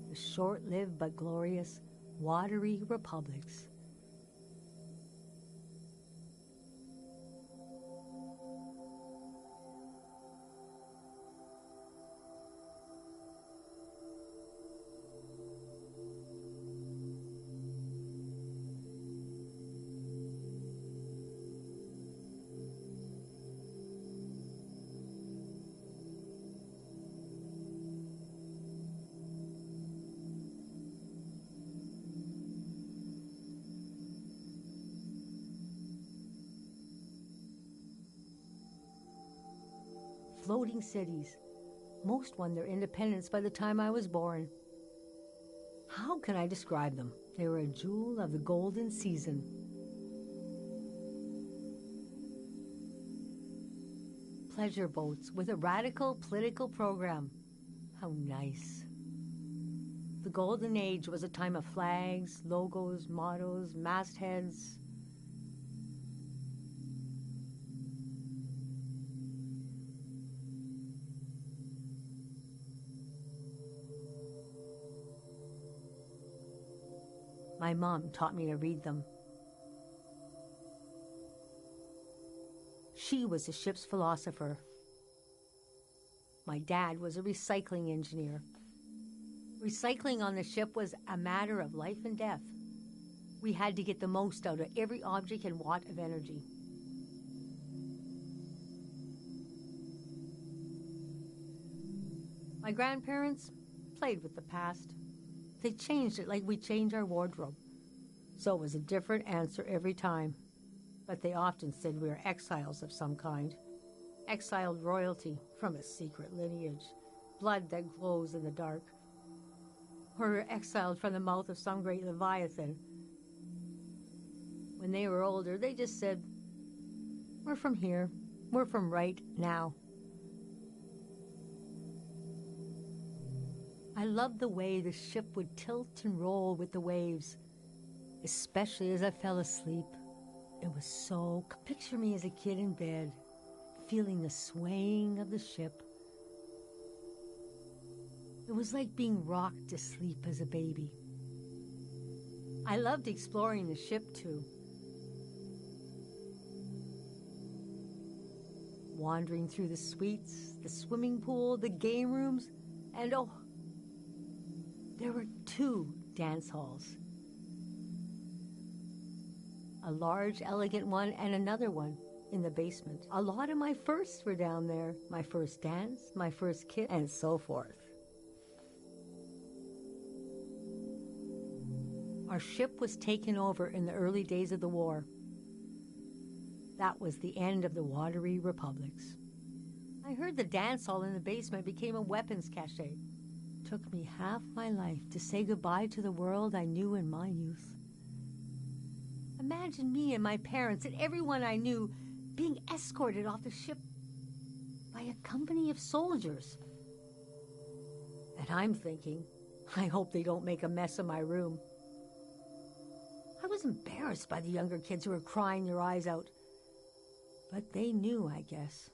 The short-lived but glorious Watery Republics. Floating cities. Most won their independence by the time I was born. How can I describe them? They were a jewel of the golden season. Pleasure boats with a radical political program. How nice. The golden age was a time of flags, logos, mottos, mastheads. My mom taught me to read them. She was the ship's philosopher. My dad was a recycling engineer. Recycling on the ship was a matter of life and death. We had to get the most out of every object and watt of energy. My grandparents played with the past. They changed it like we change our wardrobe. So it was a different answer every time. But they often said we were exiles of some kind. Exiled royalty from a secret lineage. Blood that glows in the dark. Or we were exiled from the mouth of some great leviathan. When they were older, they just said, "We're from here. We're from right now." I loved the way the ship would tilt and roll with the waves, especially as I fell asleep. It was so... Picture me as a kid in bed, feeling the swaying of the ship. It was like being rocked to sleep as a baby. I loved exploring the ship, too. Wandering through the suites, the swimming pool, the game rooms, and oh, there were 2 dance halls. A large, elegant one and another one in the basement. A lot of my firsts were down there. My first dance, my first kiss, and so forth. Our ship was taken over in the early days of the war. That was the end of the Watery Republics. I heard the dance hall in the basement became a weapons cache. Took me half my life to say goodbye to the world I knew in my youth. Imagine me and my parents and everyone I knew being escorted off the ship by a company of soldiers. And I'm thinking, I hope they don't make a mess of my room. I was embarrassed by the younger kids who were crying their eyes out. But they knew, I guess.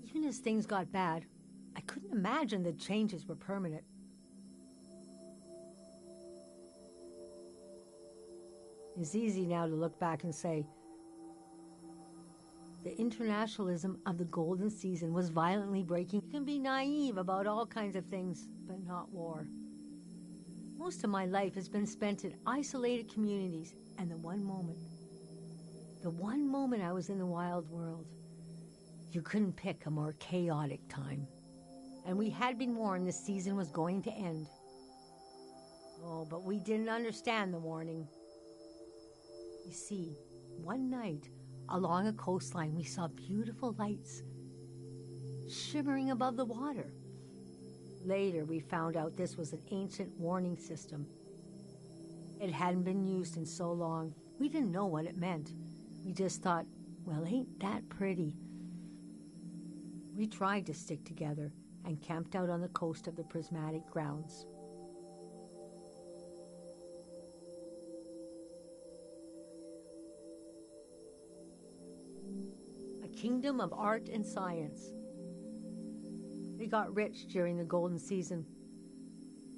Even as things got bad, I couldn't imagine the changes were permanent. It's easy now to look back and say, the internationalism of the golden season was violently breaking. You can be naive about all kinds of things, but not war. Most of my life has been spent in isolated communities, and the one moment I was in the wild world, you couldn't pick a more chaotic time. And we had been warned the season was going to end. Oh, but we didn't understand the warning. You see, one night, along a coastline, we saw beautiful lights shimmering above the water. Later, we found out this was an ancient warning system. It hadn't been used in so long, We didn't know what it meant. We just thought, well, ain't that pretty? We tried to stick together and camped out on the coast of the Prismatic Grounds. A kingdom of art and science. They got rich during the golden season.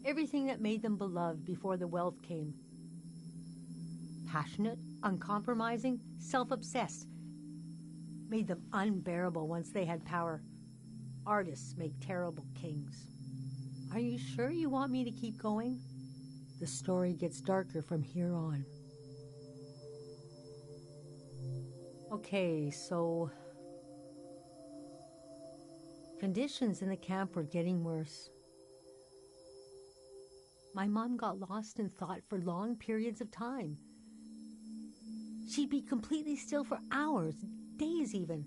Everything that made them beloved before the wealth came. Passionate, uncompromising, self-obsessed. Made them unbearable once they had power. Artists make terrible kings. Are you sure you want me to keep going? The story gets darker from here on. Okay, so conditions in the camp were getting worse. My mom got lost in thought for long periods of time. She'd be completely still for hours, days even.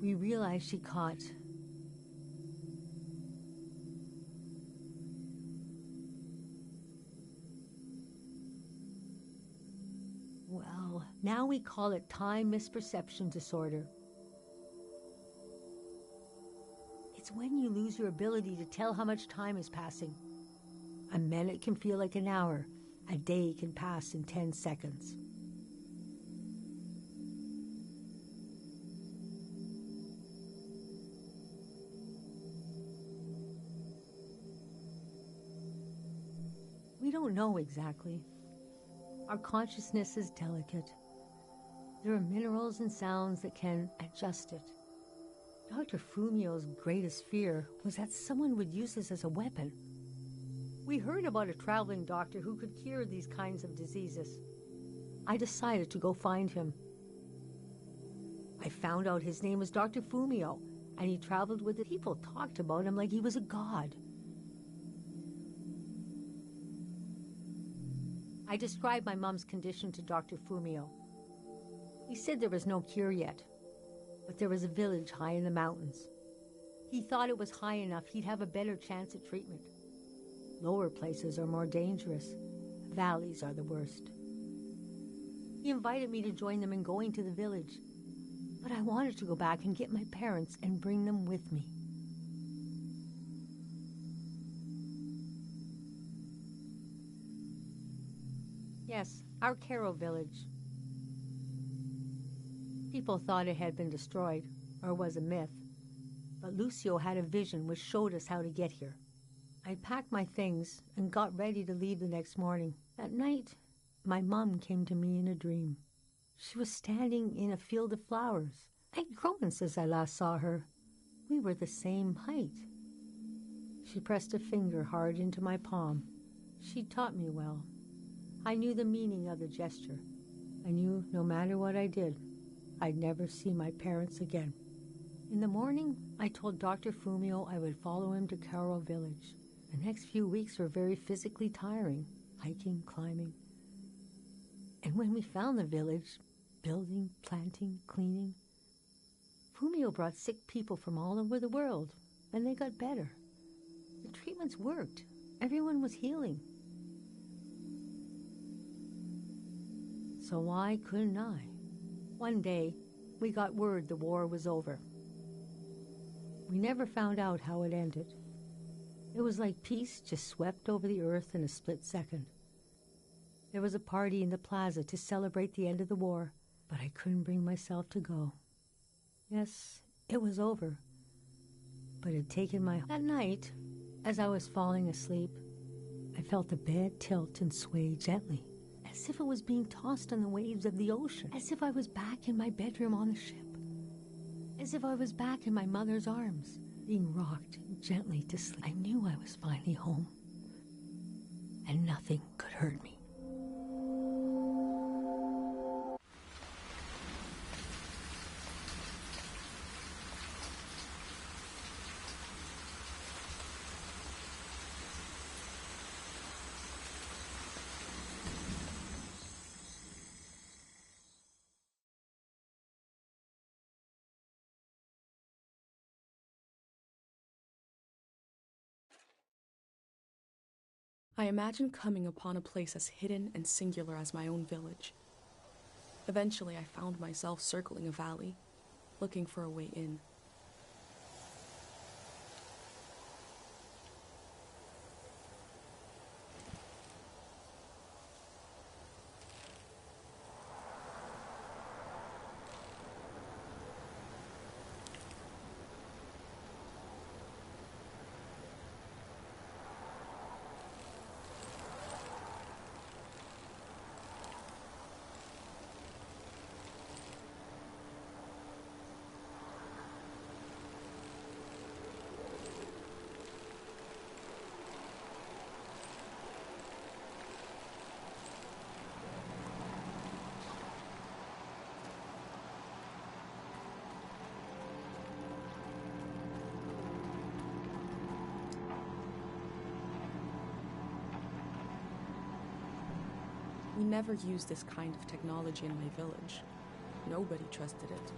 We realized she caught well, now we call it time misperception disorder. It's when you lose your ability to tell how much time is passing. A minute can feel like an hour. A day can pass in 10 seconds. We don't know exactly. Our consciousness is delicate. There are minerals and sounds that can adjust it. Dr. Fumio's greatest fear was that someone would use this as a weapon. We heard about a traveling doctor who could cure these kinds of diseases. I decided to go find him. I found out his name was Dr. Fumio, and he traveled with it. People talked about him like he was a god. I described my mom's condition to Dr. Fumio. He said there was no cure yet, but there was a village high in the mountains. He thought it was high enough he'd have a better chance at treatment. Lower places are more dangerous. Valleys are the worst. He invited me to join them in going to the village, but I wanted to go back and get my parents and bring them with me. Yes, our Caro village. People thought it had been destroyed, or was a myth, but Lucio had a vision which showed us how to get here. I packed my things and got ready to leave the next morning. That night, my mom came to me in a dream. She was standing in a field of flowers. I'd grown since I last saw her. We were the same height. She pressed a finger hard into my palm. She taught me well. I knew the meaning of the gesture. I knew no matter what I did, I'd never see my parents again. In the morning, I told Dr. Fumio I would follow him to Caro village. The next few weeks were very physically tiring, hiking, climbing. And when we found the village, building, planting, cleaning, Fumio brought sick people from all over the world, and they got better. The treatments worked. Everyone was healing. So why couldn't I? One day, we got word the war was over. We never found out how it ended. It was like peace just swept over the earth in a split second. There was a party in the plaza to celebrate the end of the war, but I couldn't bring myself to go. Yes, it was over, but it had taken my... That night, as I was falling asleep, I felt the bed tilt and sway gently, as if it was being tossed on the waves of the ocean, as if I was back in my bedroom on the ship, as if I was back in my mother's arms, being rocked gently to sleep. I knew I was finally home, and nothing could hurt me. I imagined coming upon a place as hidden and singular as my own village. Eventually, I found myself circling a valley, looking for a way in. We never used this kind of technology in my village. Nobody trusted it.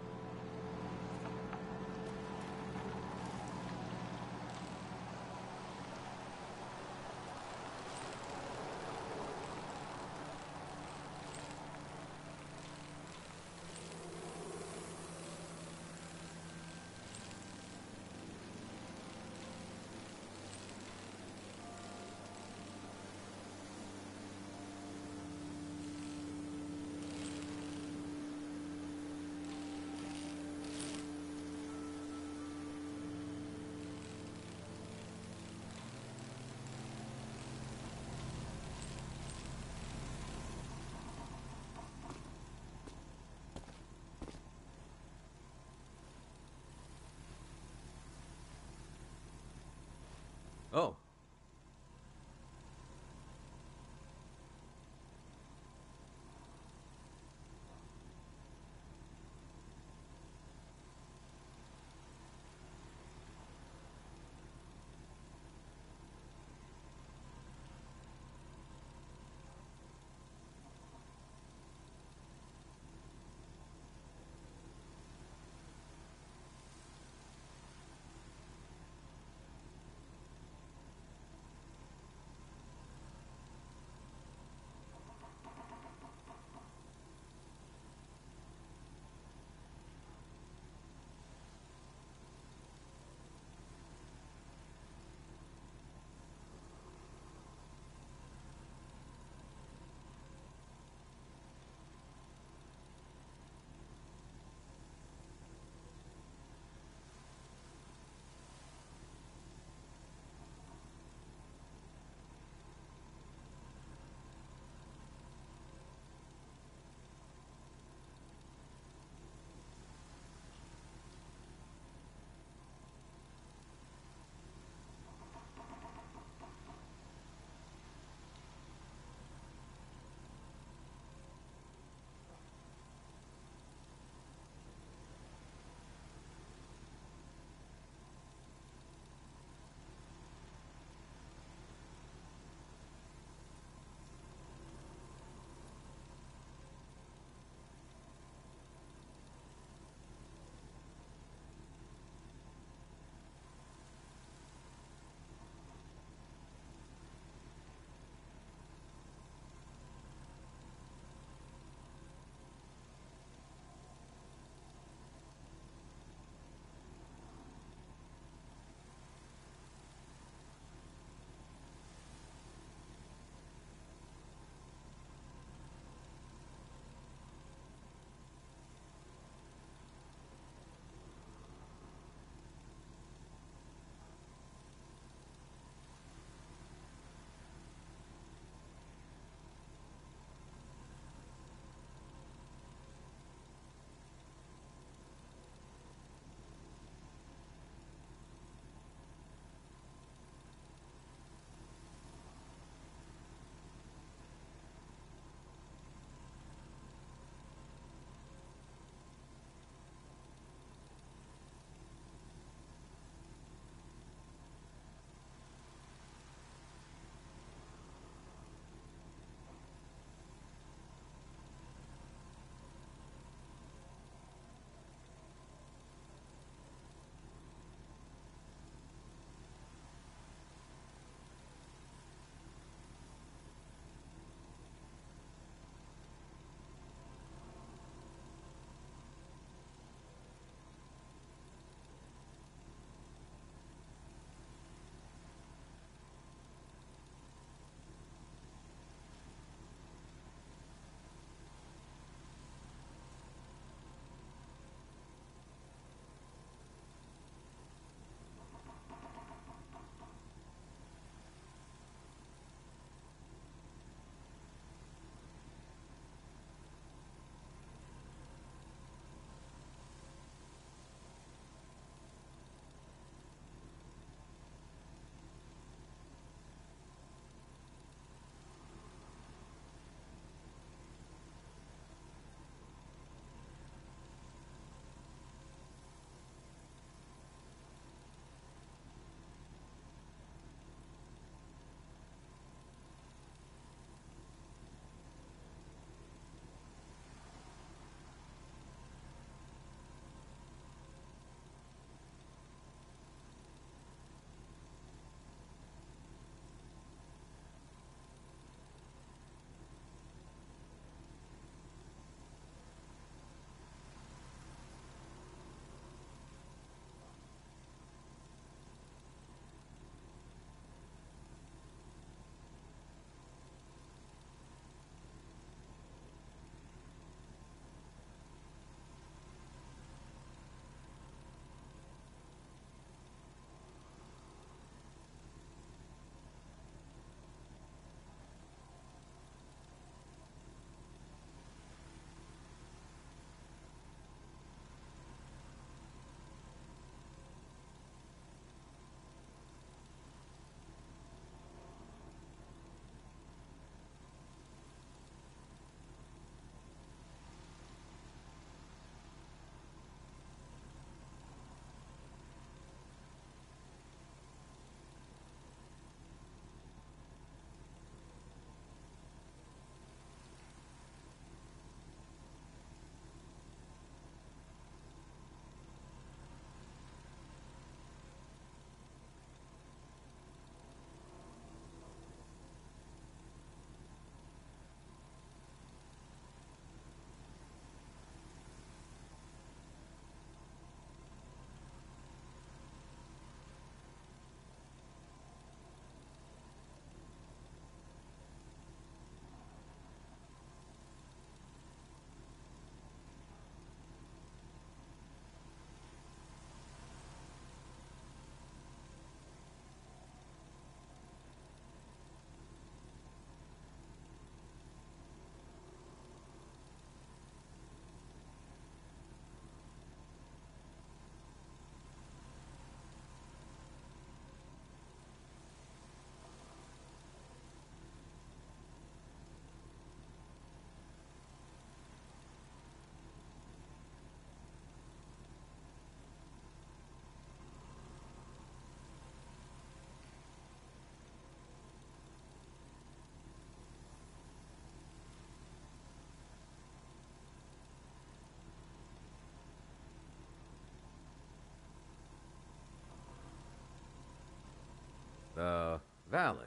valley.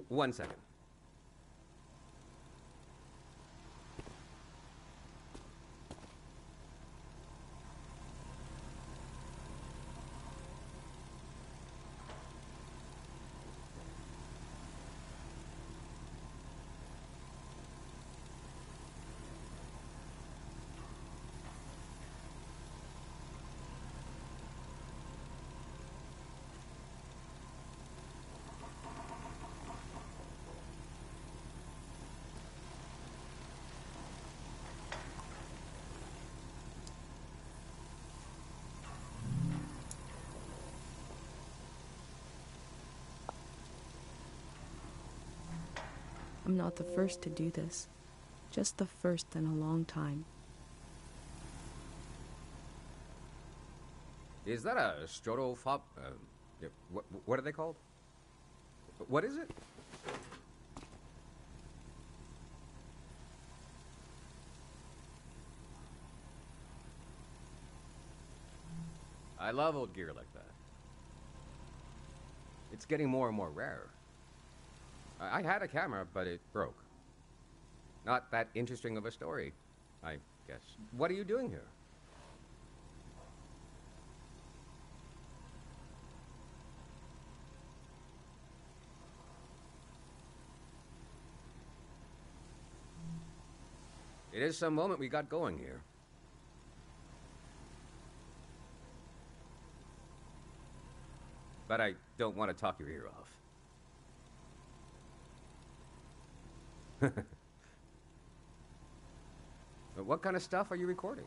One second. I'm not the first to do this. Just the first in a long time. Is that a strotophob? What are they called? What is it? I love old gear like that. It's getting more and more rare. I had a camera, but it broke. Not that interesting of a story, I guess. What are you doing here? It is some moment we got going here. But I don't want to talk your ear off. What kind of stuff are you recording?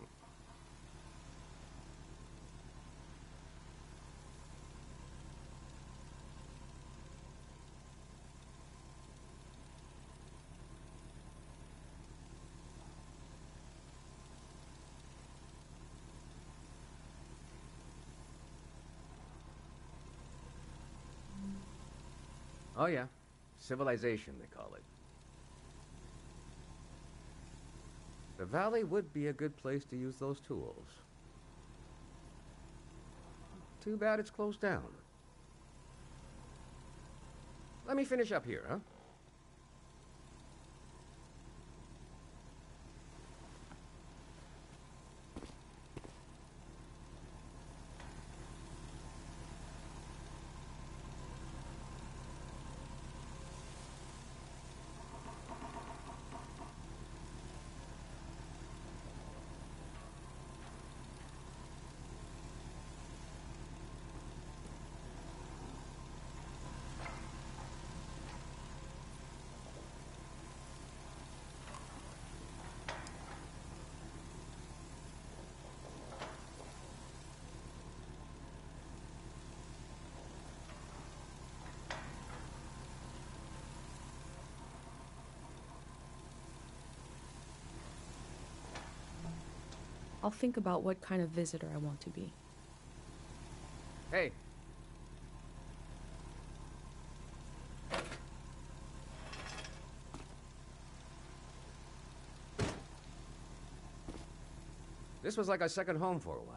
Oh yeah, civilization they call it. The valley would be a good place to use those tools. Too bad it's closed down. Let me finish up here, huh? I'll think about what kind of visitor I want to be. Hey. This was like a second home for a while.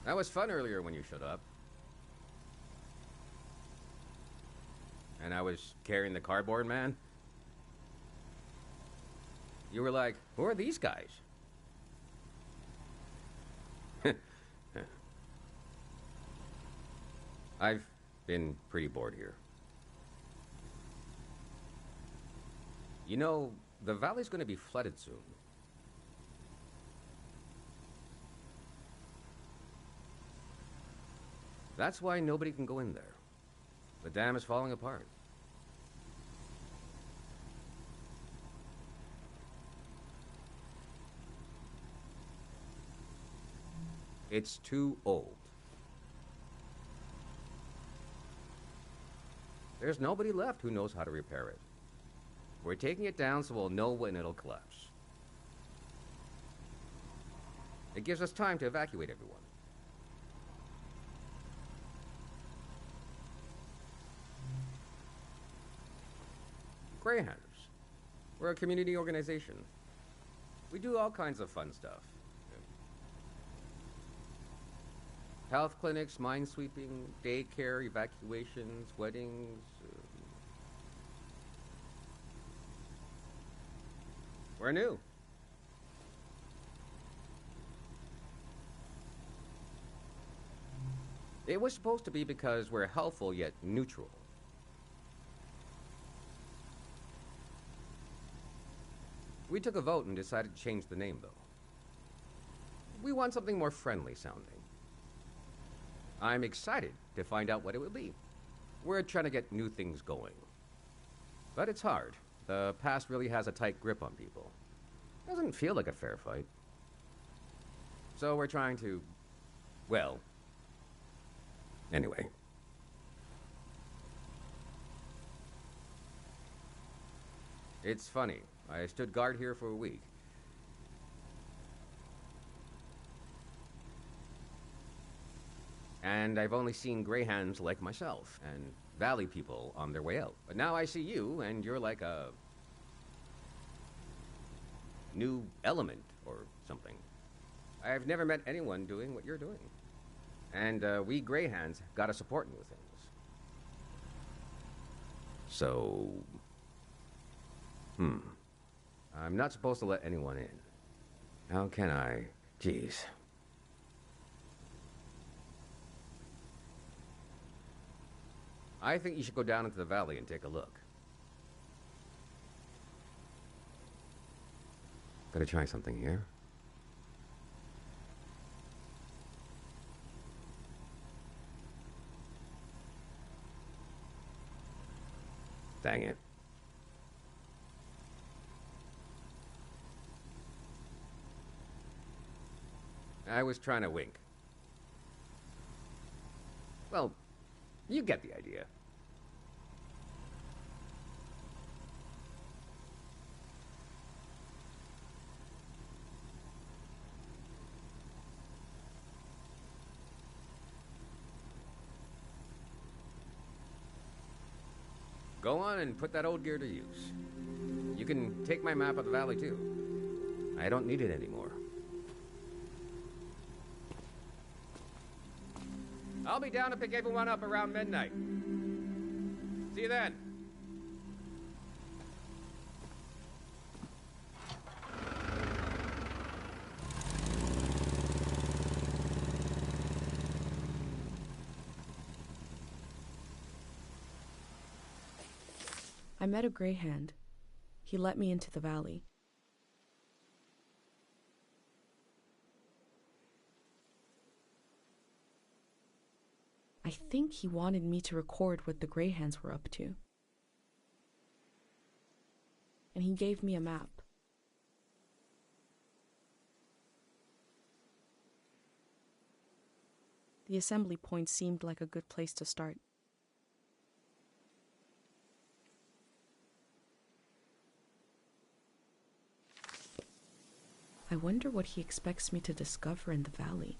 That was fun earlier when you showed up. And I was carrying the cardboard man. You were like, who are these guys? I've been pretty bored here. You know, the valley's gonna be flooded soon. That's why nobody can go in there. The dam is falling apart. It's too old. There's nobody left who knows how to repair it. We're taking it down so we'll know when it'll collapse. It gives us time to evacuate everyone. Greyhounds. We're a community organization. We do all kinds of fun stuff. Health clinics, mine sweeping, daycare, evacuations, weddings. We're new. It was supposed to be because we're helpful yet neutral. We took a vote and decided to change the name, though. We want something more friendly sounding. I'm excited to find out what it will be. We're trying to get new things going. But it's hard. The past really has a tight grip on people. Doesn't feel like a fair fight. So we're trying to... well... anyway. It's funny. I stood guard here for a week. And I've only seen greyhounds like myself, and valley people on their way out. But now I see you, and you're like a... new element, or something. I've never met anyone doing what you're doing. And we greyhounds gotta support new things. So... I'm not supposed to let anyone in. How can I? Jeez. I think you should go down into the valley and take a look. Gotta try something here. Dang it. I was trying to wink. Well, you get the idea. Go on and put that old gear to use. You can take my map of the valley, too. I don't need it anymore. I'll be down to pick everyone up around midnight. See you then. I met a greyhound. He let me into the valley. I think he wanted me to record what the greyhounds were up to. And he gave me a map. The assembly point seemed like a good place to start. I wonder what he expects me to discover in the valley.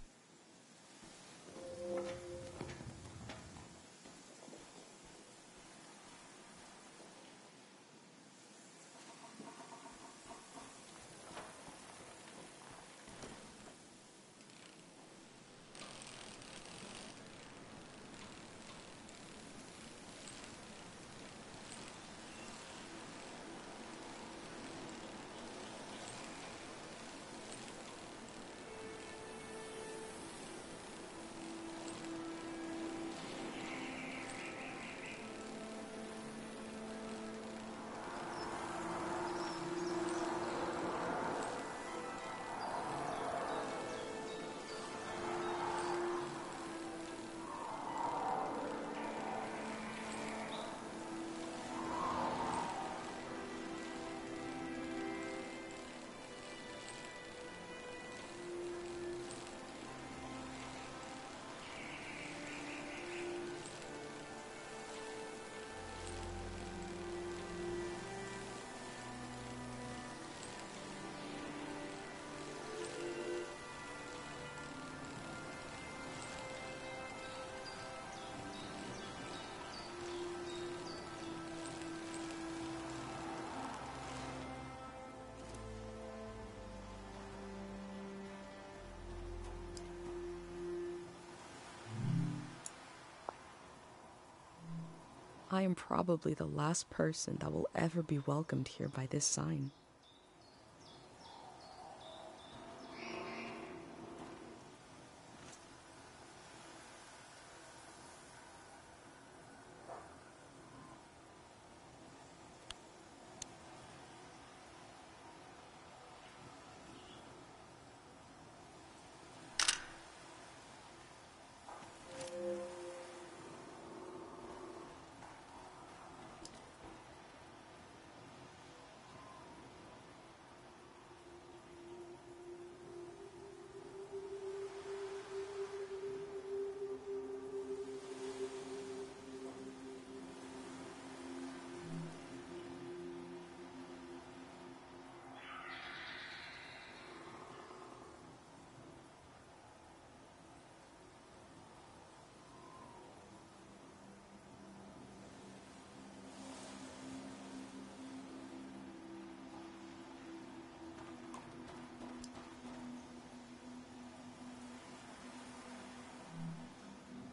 I am probably the last person that will ever be welcomed here by this sign.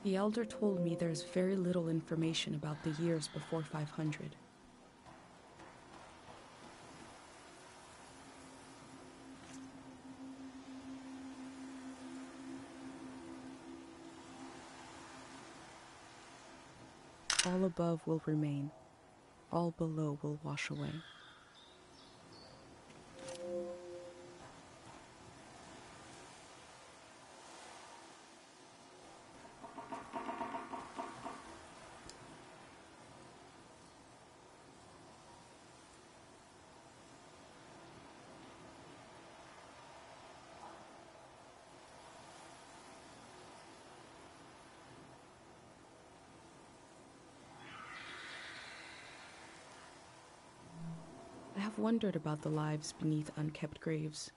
The Elder told me there's very little information about the years before 500. All above will remain, all below will wash away. I have wondered about the lives beneath unkept graves.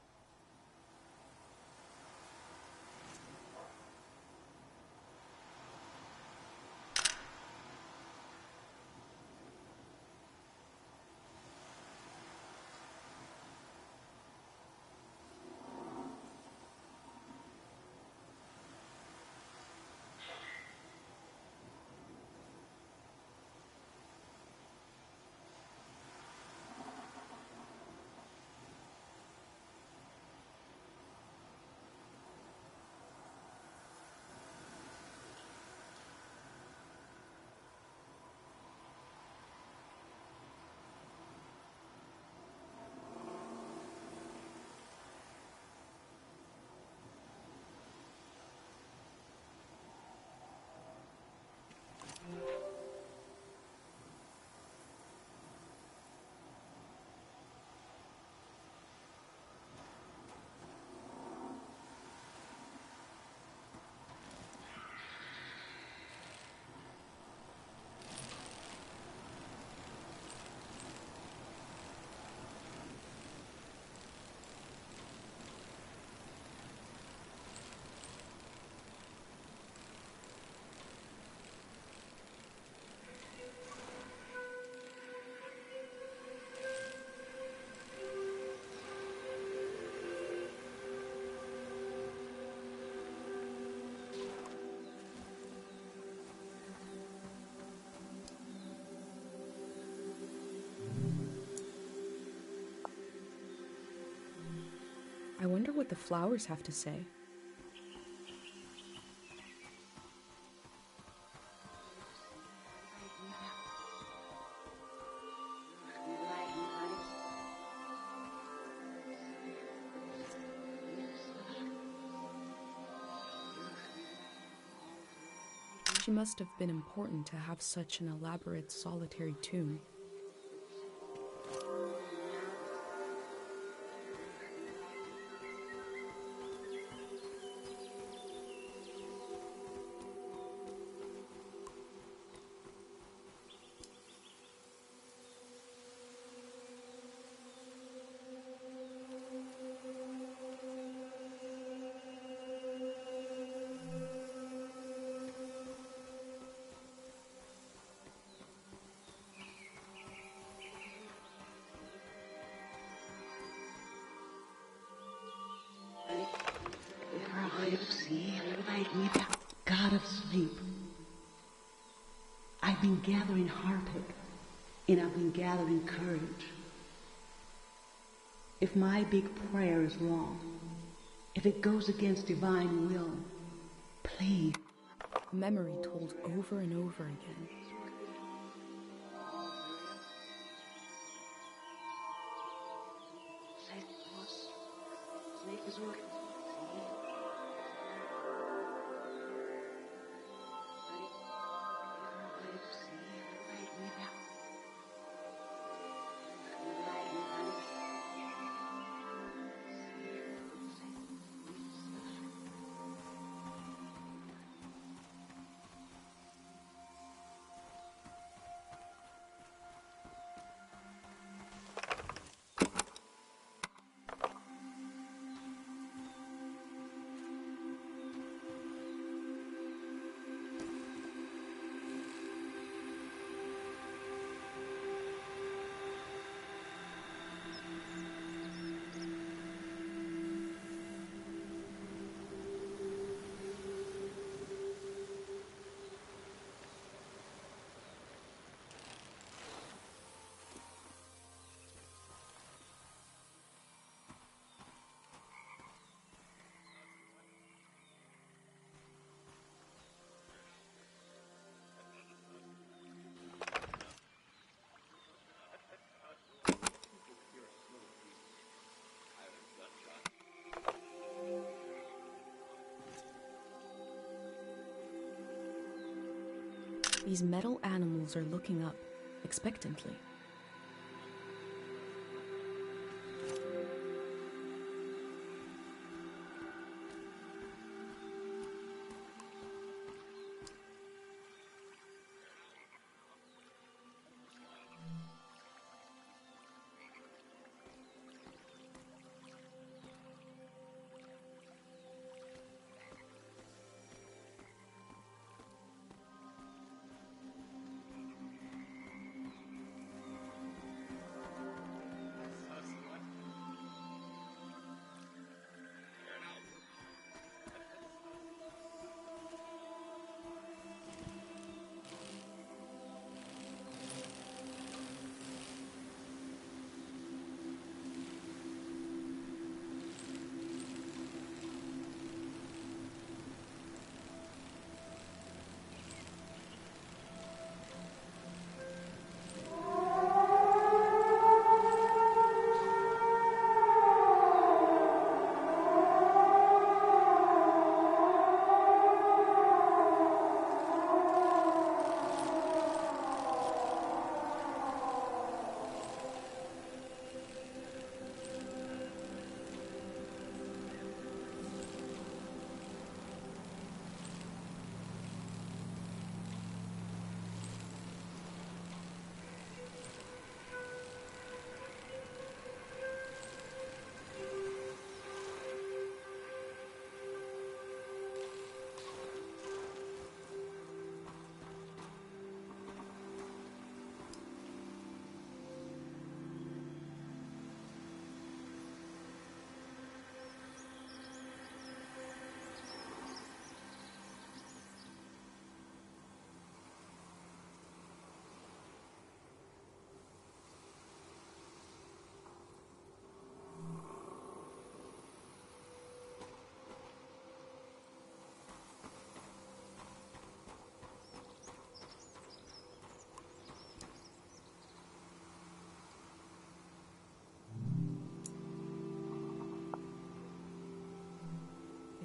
I wonder what the flowers have to say. She must have been important to have such an elaborate solitary tomb. I've been gathering heartache, and I've been gathering courage. If my big prayer is wrong, if it goes against divine will, please. Memory told over and over again. These metal animals are looking up, expectantly.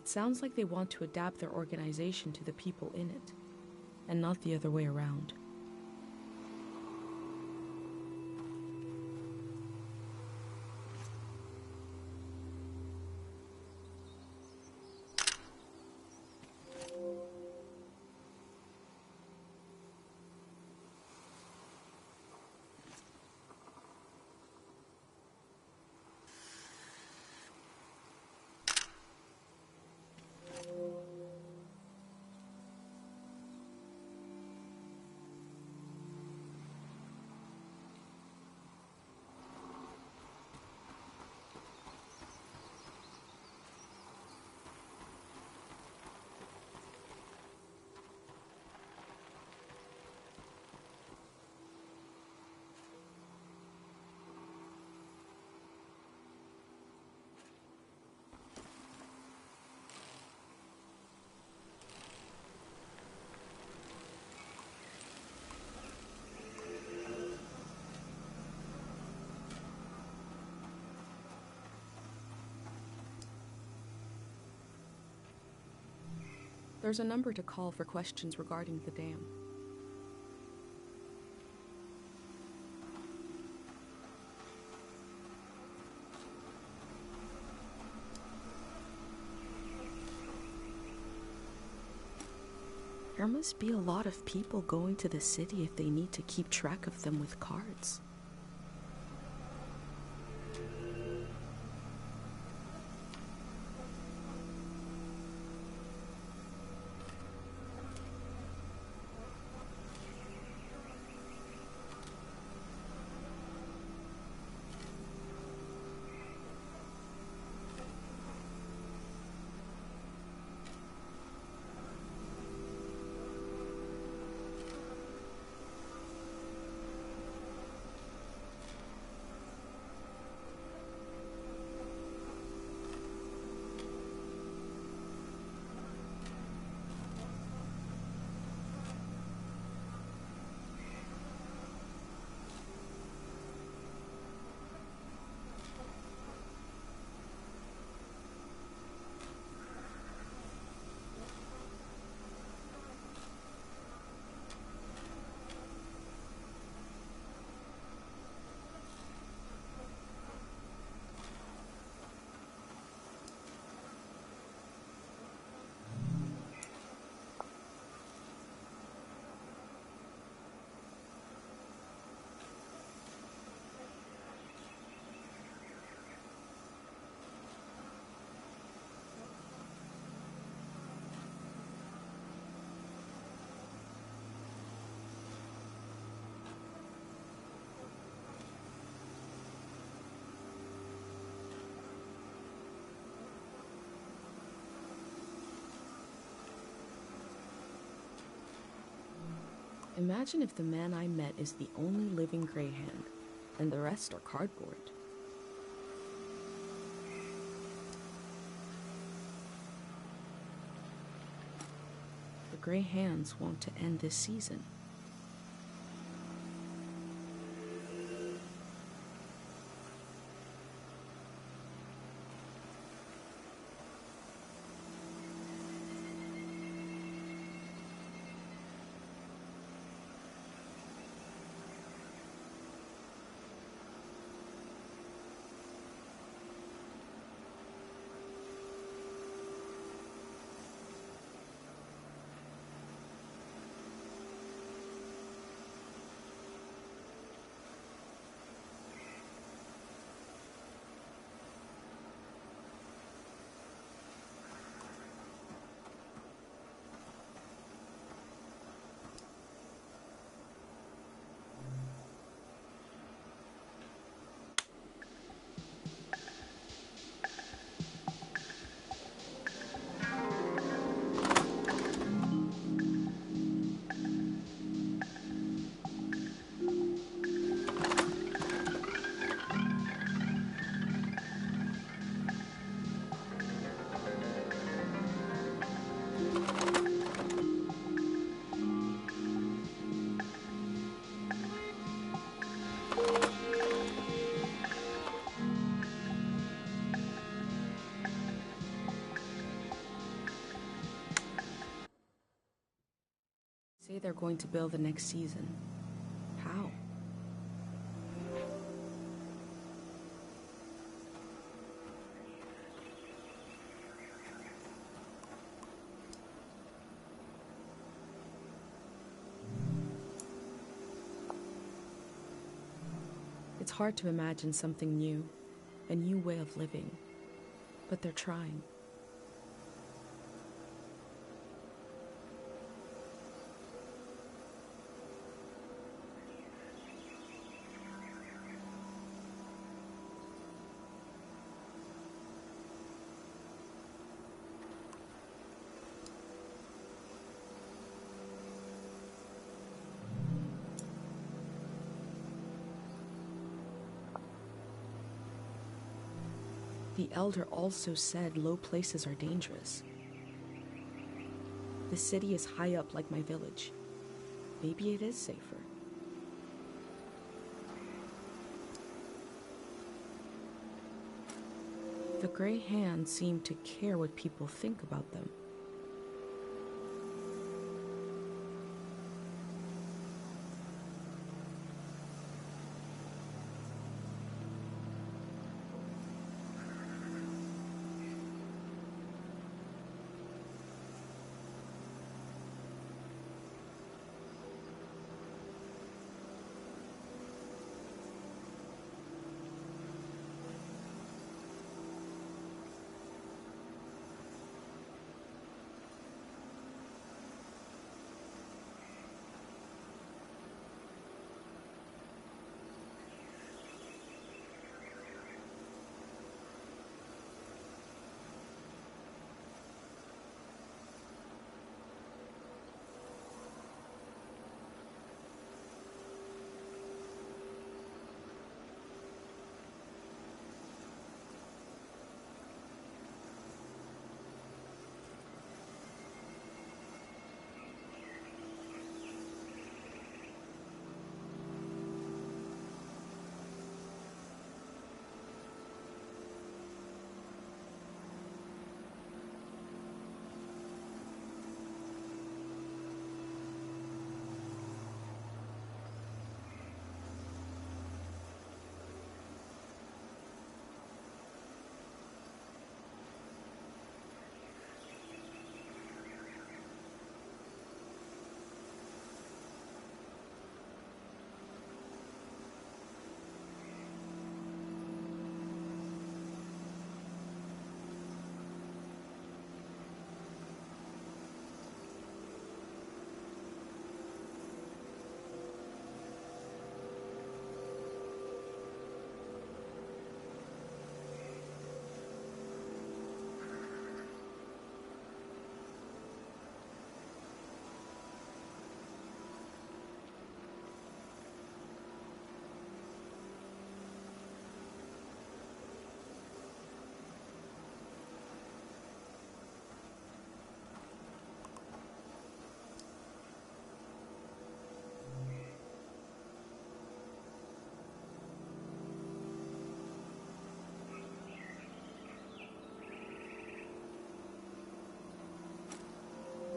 It sounds like they want to adapt their organization to the people in it, and not the other way around. There's a number to call for questions regarding the dam. There must be a lot of people going to the city if they need to keep track of them with cards. Imagine if the man I met is the only living Greyhand, and the rest are cardboard. The Grey Hands want to end this season. Say they're going to build the next season. How? It's hard to imagine something new, a new way of living, but they're trying. The Elder also said low places are dangerous. The city is high up like my village. Maybe it is safer. The Grey Hands seem to care what people think about them.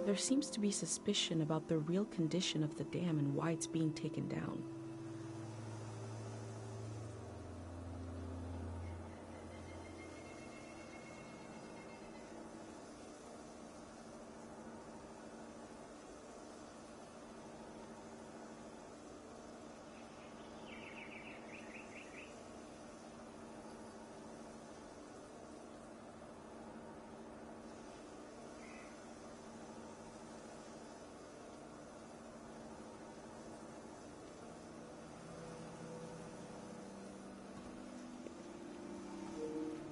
There seems to be suspicion about the real condition of the dam and why it's being taken down.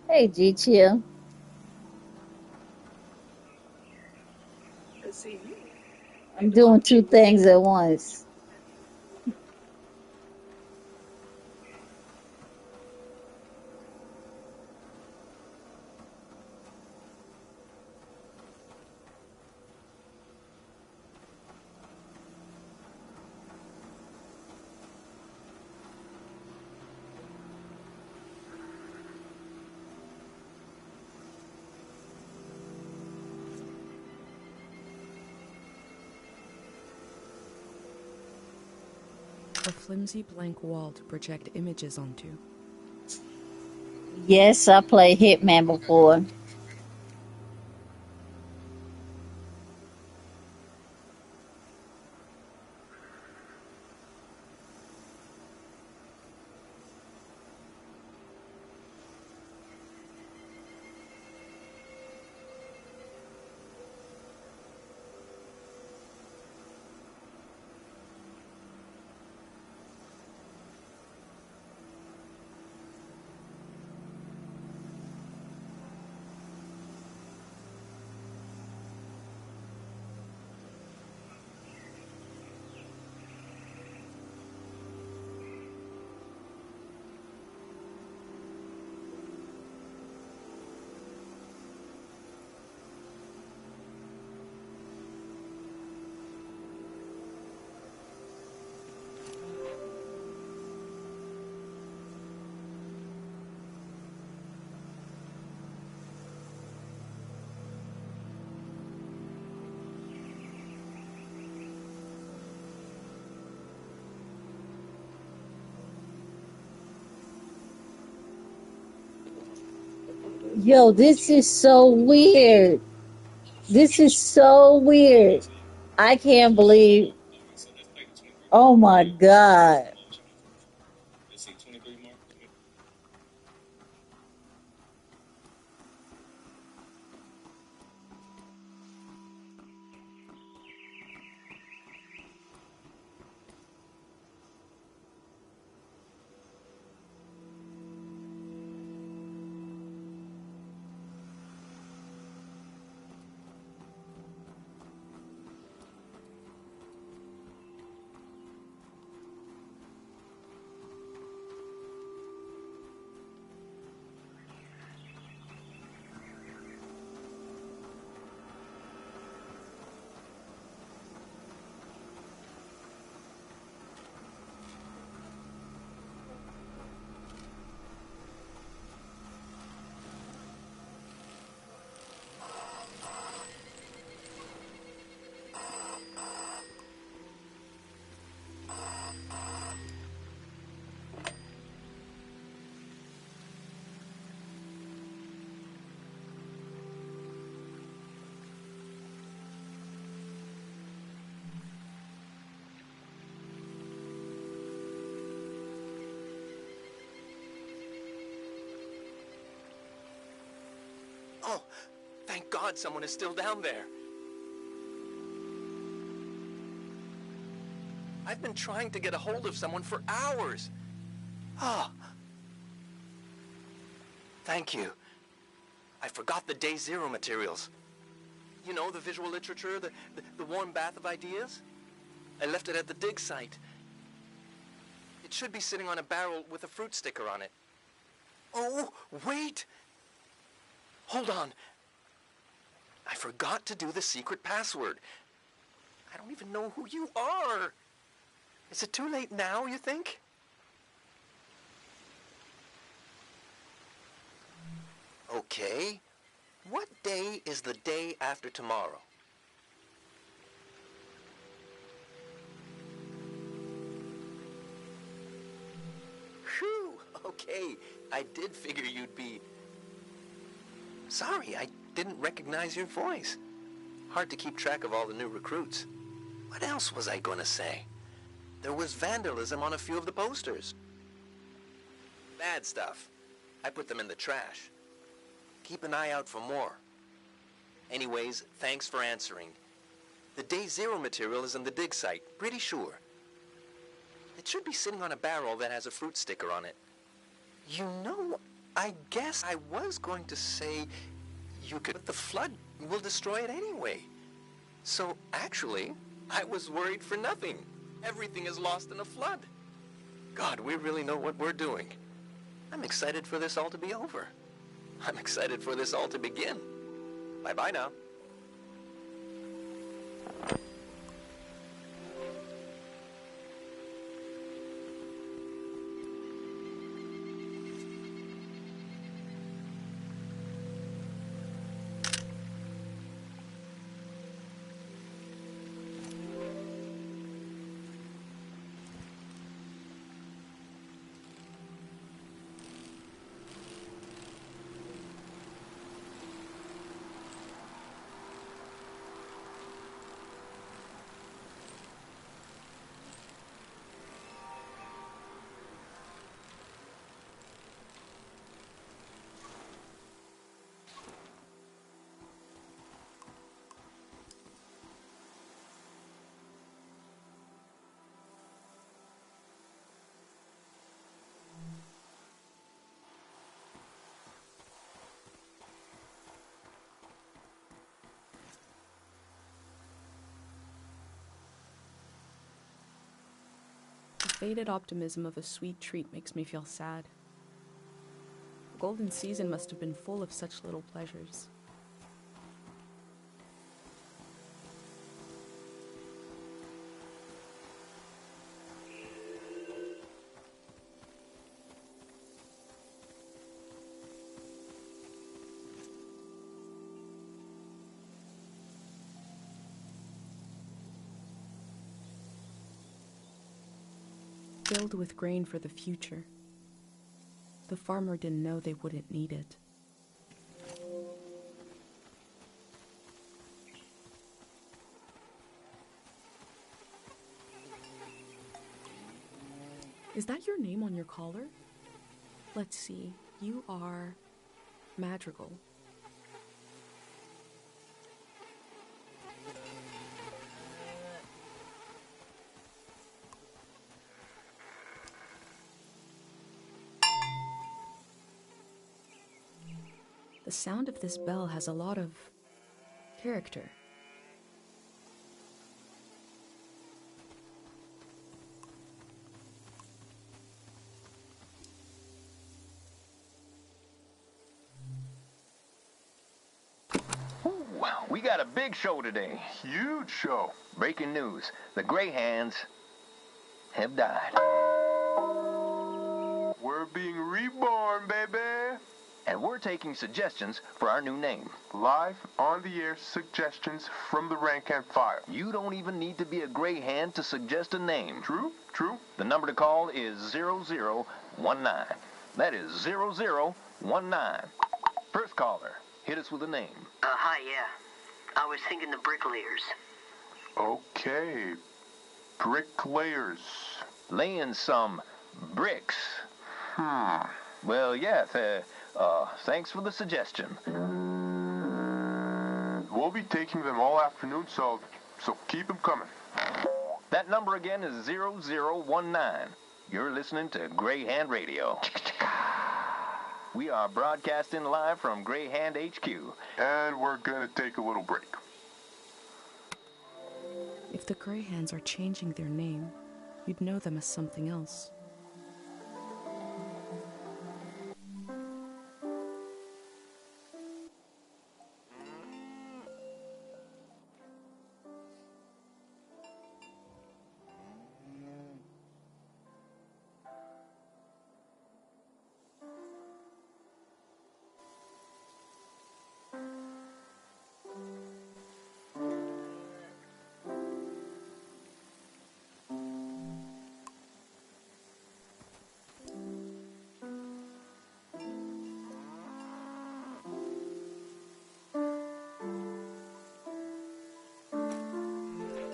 Hey, G Chill. I'm doing two things at once. A flimsy blank wall to project images onto. Yes, I played Hitman before. Yo, this is so weird. This is so weird. I can't believe. Oh my God. Oh, thank God someone is still down there. I've been trying to get a hold of someone for hours. Ah. Thank you. I forgot the Day Zero materials. You know, the visual literature, the warm bath of ideas? I left it at the dig site. It should be sitting on a barrel with a fruit sticker on it. Oh, wait! Hold on. I forgot to do the secret password. I don't even know who you are. Is it too late now, you think? Okay. What day is the day after tomorrow? okay. I did figure you'd be... Sorry, I didn't recognize your voice. Hard to keep track of all the new recruits. What else was I going to say? There was vandalism on a few of the posters. Bad stuff. I put them in the trash. Keep an eye out for more. Anyways, thanks for answering. The Day Zero material is in the dig site, pretty sure. It should be sitting on a barrel that has a fruit sticker on it. You know, I guess I was going to say you could, but the flood will destroy it anyway. So, actually, I was worried for nothing. Everything is lost in a flood. God, we really know what we're doing. I'm excited for this all to be over. I'm excited for this all to begin. Bye-bye now. The faded optimism of a sweet treat makes me feel sad. The golden season must have been full of such little pleasures. Filled with grain for the future. The farmer didn't know they wouldn't need it. Is that your name on your collar? Let's see. You are Madrigal. The sound of this bell has a lot of character. Wow, we got a big show today. Huge show. Breaking news. The Greyhands have died. We're being reborn, baby. And we're taking suggestions for our new name. Live on the air suggestions from the rank and file. You don't even need to be a Greyhand to suggest a name. True, true. The number to call is 0019. That is 0019. First caller, hit us with a name. Hi, yeah. I was thinking the Bricklayers. Okay. Bricklayers. Laying some bricks. Well, yeah, thanks for the suggestion. We'll be taking them all afternoon, so keep them coming. That number again is 0019. You're listening to Greyhand Radio. We are broadcasting live from Greyhand HQ. And we're gonna take a little break. If the Greyhands are changing their name, you'd know them as something else.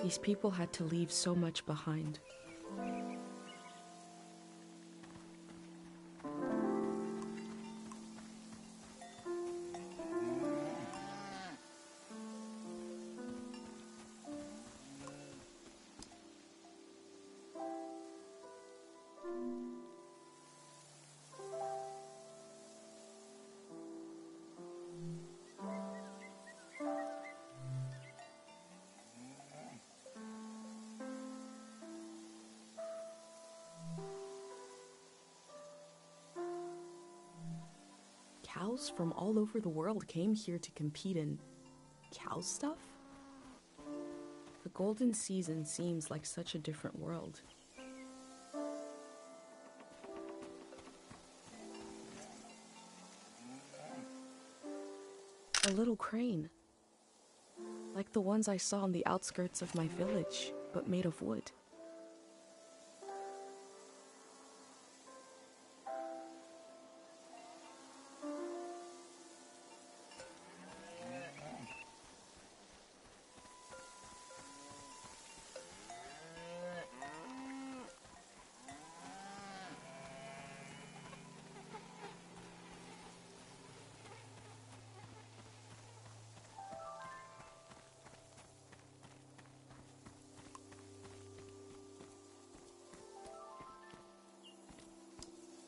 These people had to leave so much behind. Cows from all over the world came here to compete in cow stuff? The golden season seems like such a different world. A little crane. Like the ones I saw on the outskirts of my village, but made of wood.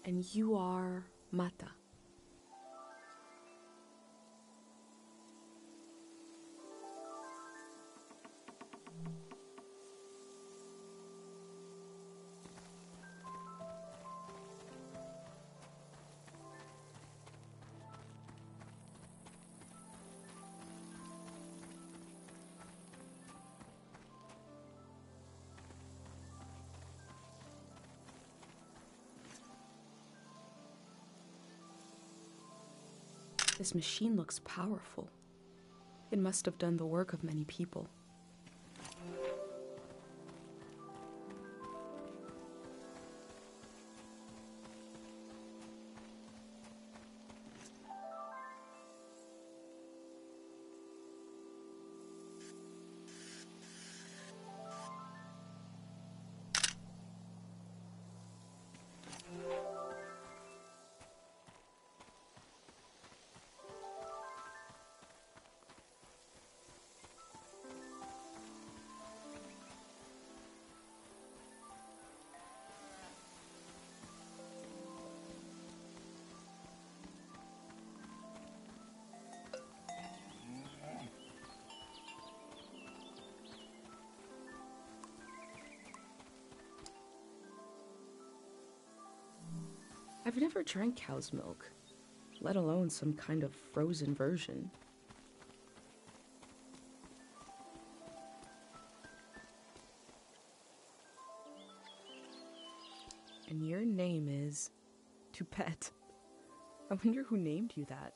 And you are Mata. This machine looks powerful. It must have done the work of many people. I've never drank cow's milk, let alone some kind of frozen version. And your name is Toupette. I wonder who named you that.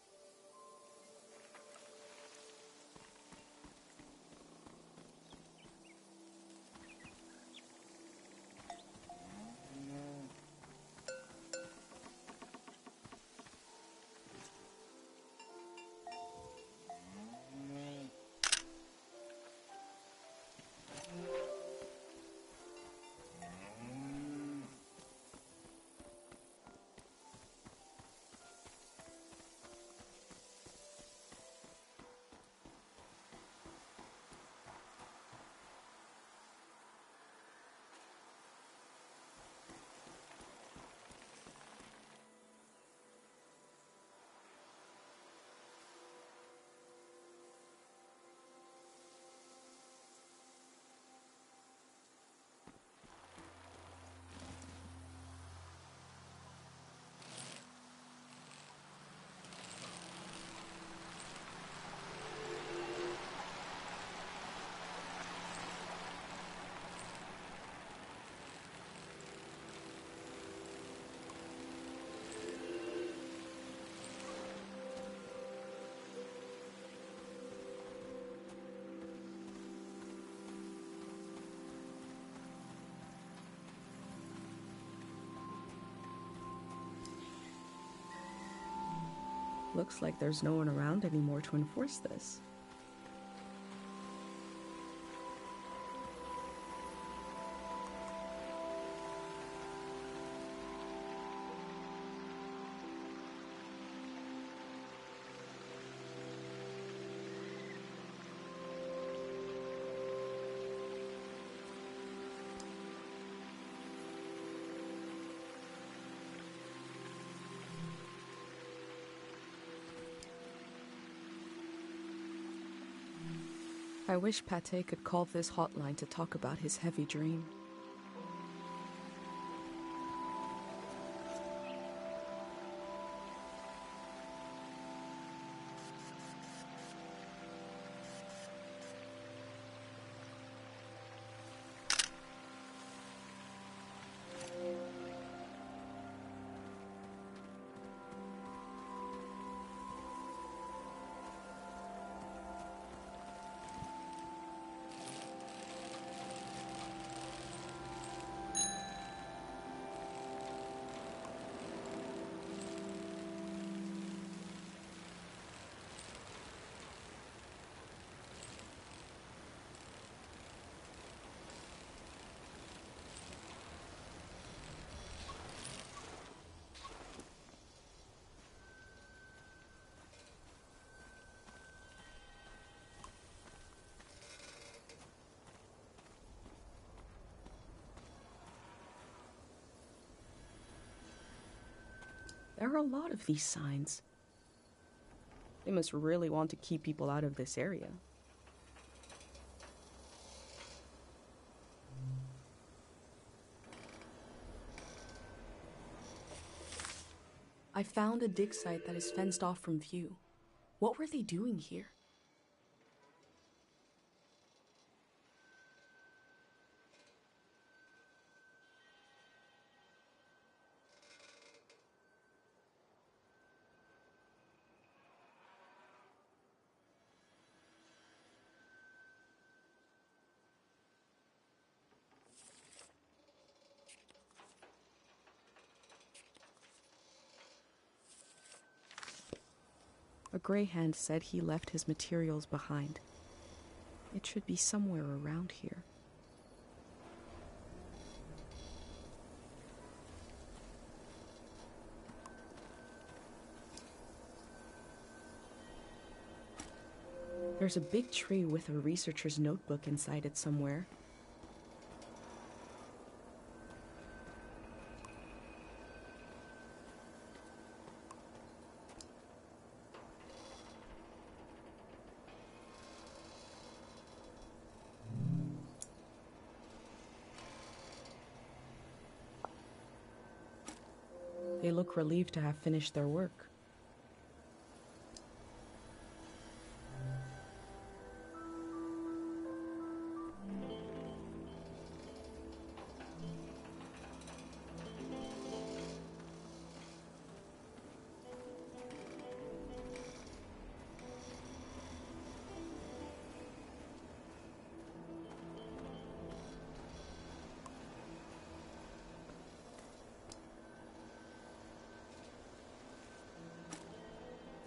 Looks like there's no one around anymore to enforce this. I wish Pate could call this hotline to talk about his heavy dream. There are a lot of these signs. They must really want to keep people out of this area. I found a dig site that is fenced off from view. What were they doing here? A greyhound said he left his materials behind. It should be somewhere around here. There's a big tree with a researcher's notebook inside it somewhere. They look relieved to have finished their work.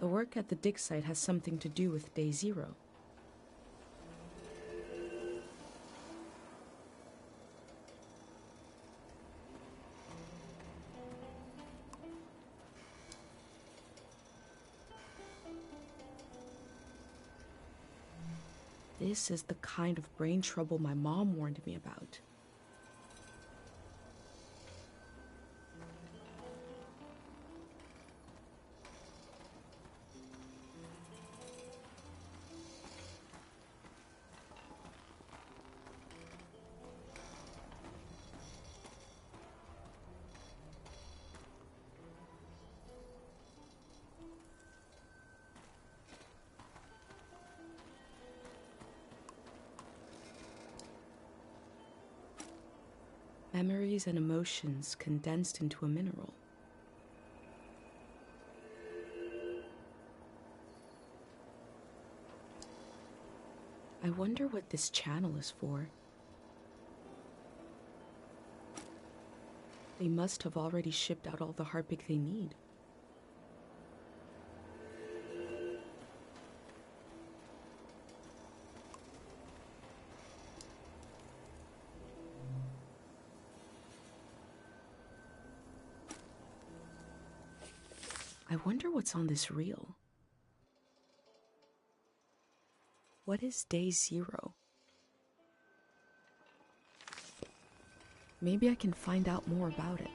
The work at the dig site has something to do with Day Zero. This is the kind of brain trouble my mom warned me about. Memories and emotions condensed into a mineral. I wonder what this channel is for. They must have already shipped out all the Harpic they need. I wonder what's on this reel. What is Day Zero? Maybe I can find out more about it.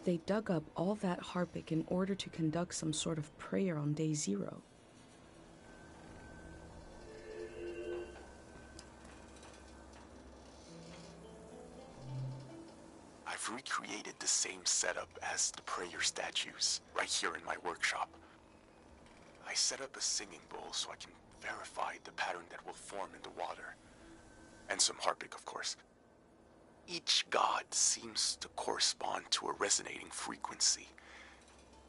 They dug up all that Harpic in order to conduct some sort of prayer on day 0. I've recreated the same setup as the prayer statues, right here in my workshop. I set up a singing bowl so I can verify the pattern that will form in the water. And some Harpic, of course. Each god seems to correspond to a resonating frequency.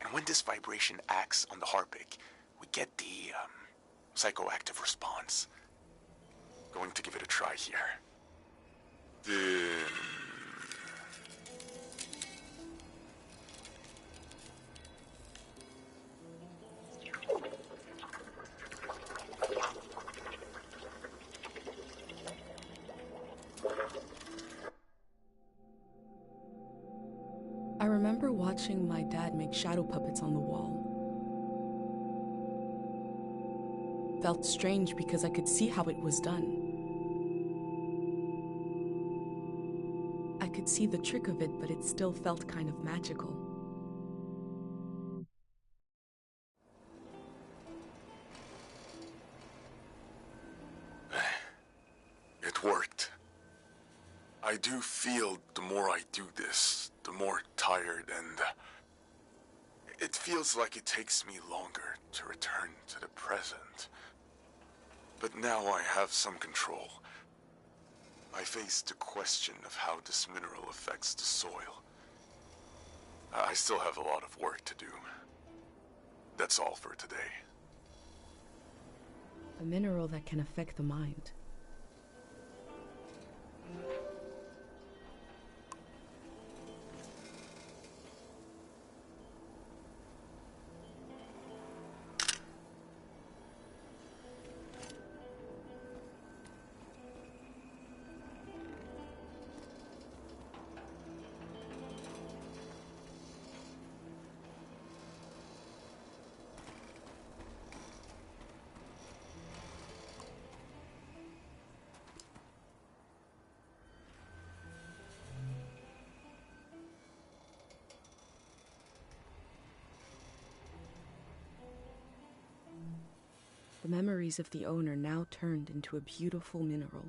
And when this vibration acts on the Harpic, we get the, psychoactive response. Going to give it a try here. I remember watching my dad make shadow puppets on the wall. Felt strange because I could see how it was done. I could see the trick of it, but it still felt kind of magical. It worked. I do feel the more I do this, the more tired, and it feels like it takes me longer to return to the present. But now I have some control. I face the question of how this mineral affects the soil. I still have a lot of work to do. That's all for today. A mineral that can affect the mind. The memories of the owner now turned into a beautiful mineral.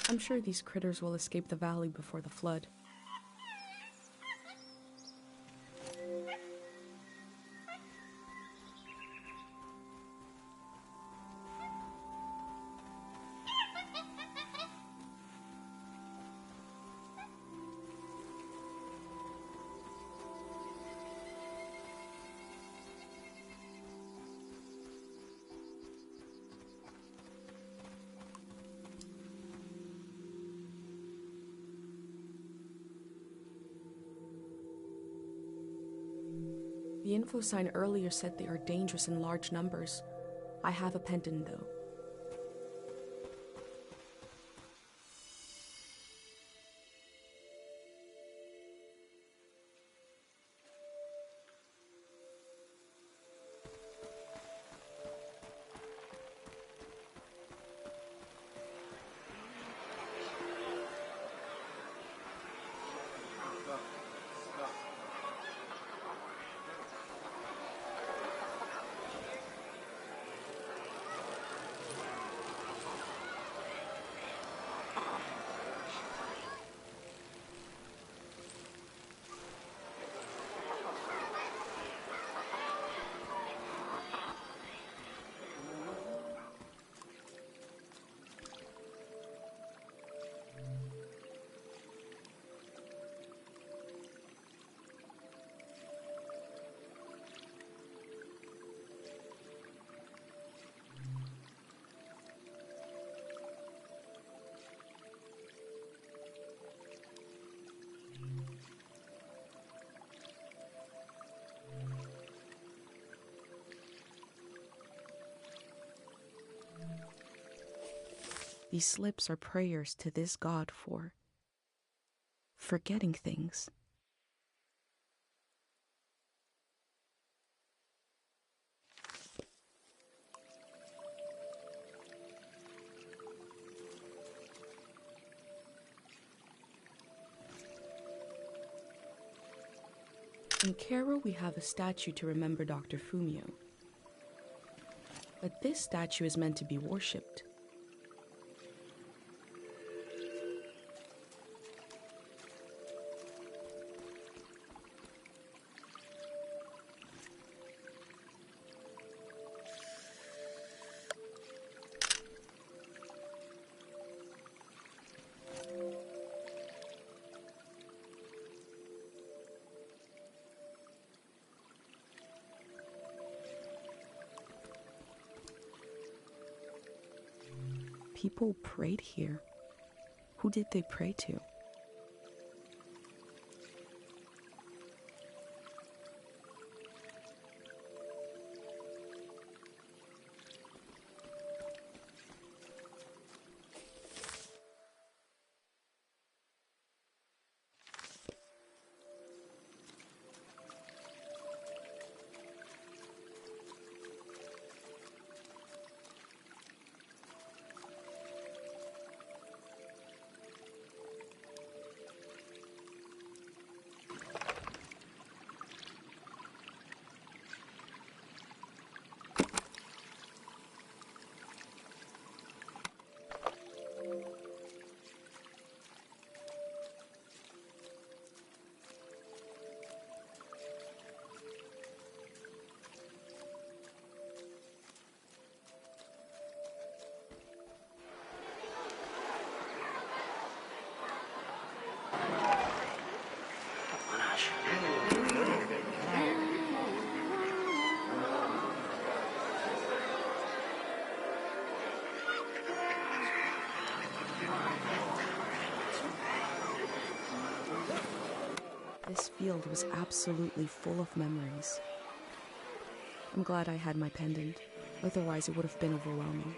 I'm sure these critters will escape the valley before the flood. The info sign earlier said they are dangerous in large numbers. I have a pendant, though. These slips are prayers to this god for forgetting things. In Cairo, we have a statue to remember Dr. Fumio. But this statue is meant to be worshipped. People prayed here. Who did they pray to? This field was absolutely full of memories. I'm glad I had my pendant, otherwise it would have been overwhelming.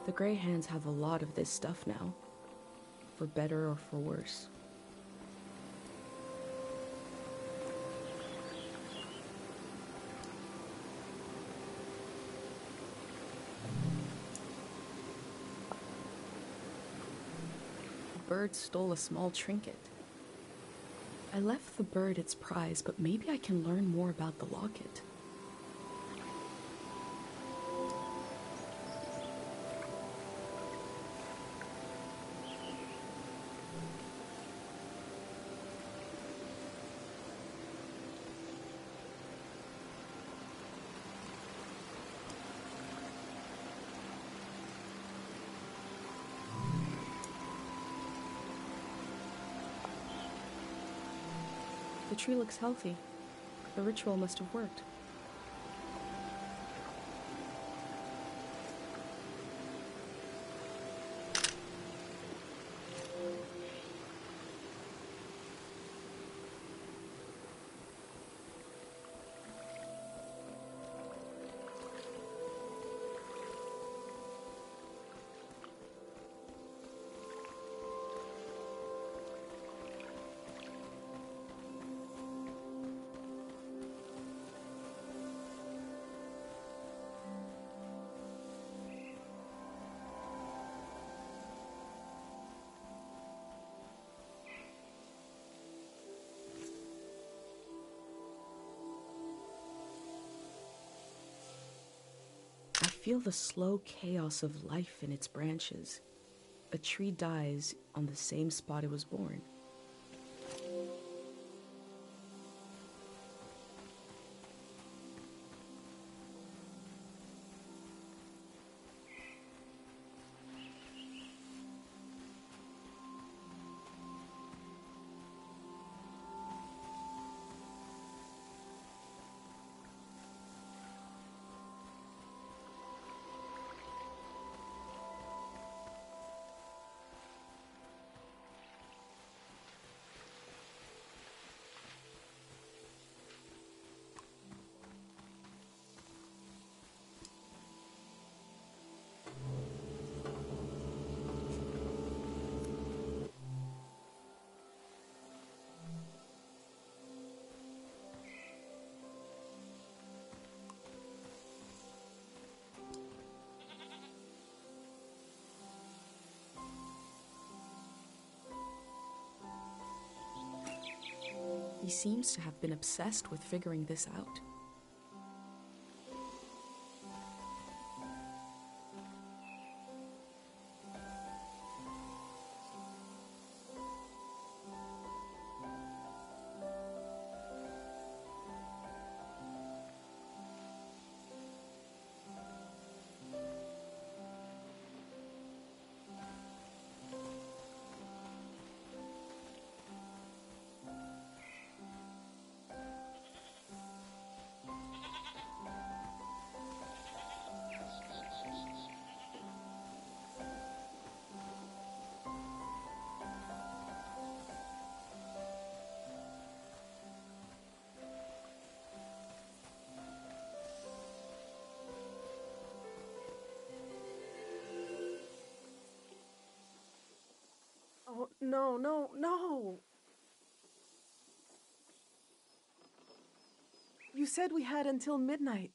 The Grey Hands have a lot of this stuff now, for better or for worse. The bird stole a small trinket. I left the bird its prize, but maybe I can learn more about the locket. The tree looks healthy. The ritual must have worked. I feel the slow chaos of life in its branches. A tree dies on the same spot it was born. He seems to have been obsessed with figuring this out. Oh, no, no, no! You said we had until midnight.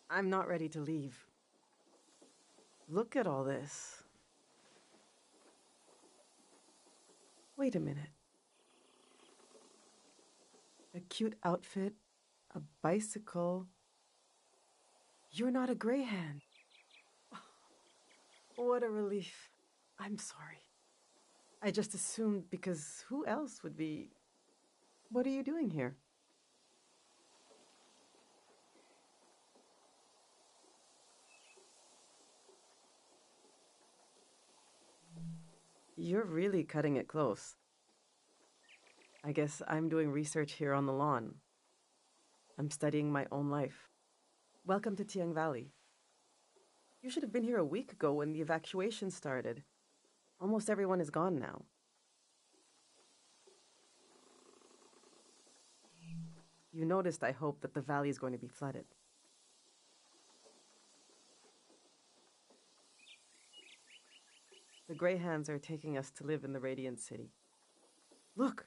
I'm not ready to leave. Look at all this. Wait a minute. A cute outfit, a bicycle. You're not a Grey Hand. What a relief. I'm sorry. I just assumed because who else would be... What are you doing here? You're really cutting it close. I guess I'm doing research here on the lawn. I'm studying my own life. Welcome to Tiang Valley. You should have been here a week ago when the evacuation started. Almost everyone is gone now. You noticed, I hope, that the valley is going to be flooded. Greyhands are taking us to live in the Radiant City. Look!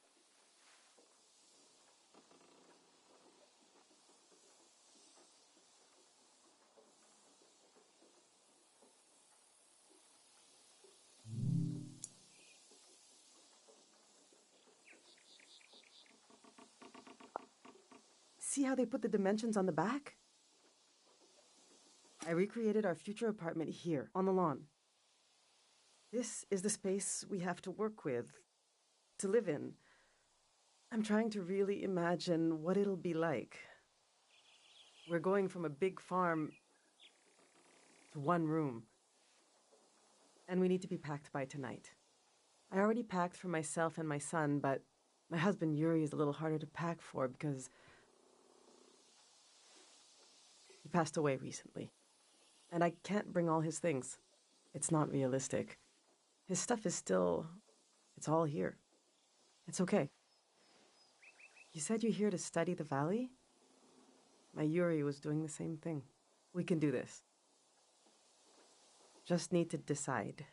See how they put the dimensions on the back? I recreated our future apartment here, on the lawn. This is the space we have to work with, to live in. I'm trying to really imagine what it'll be like. We're going from a big farm to one room. And we need to be packed by tonight. I already packed for myself and my son, but my husband Yuri is a little harder to pack for because he passed away recently. And I can't bring all his things. It's not realistic. His stuff is still... it's all here. It's okay. You said you're here to study the valley? My Yuri was doing the same thing. We can do this. Just need to decide.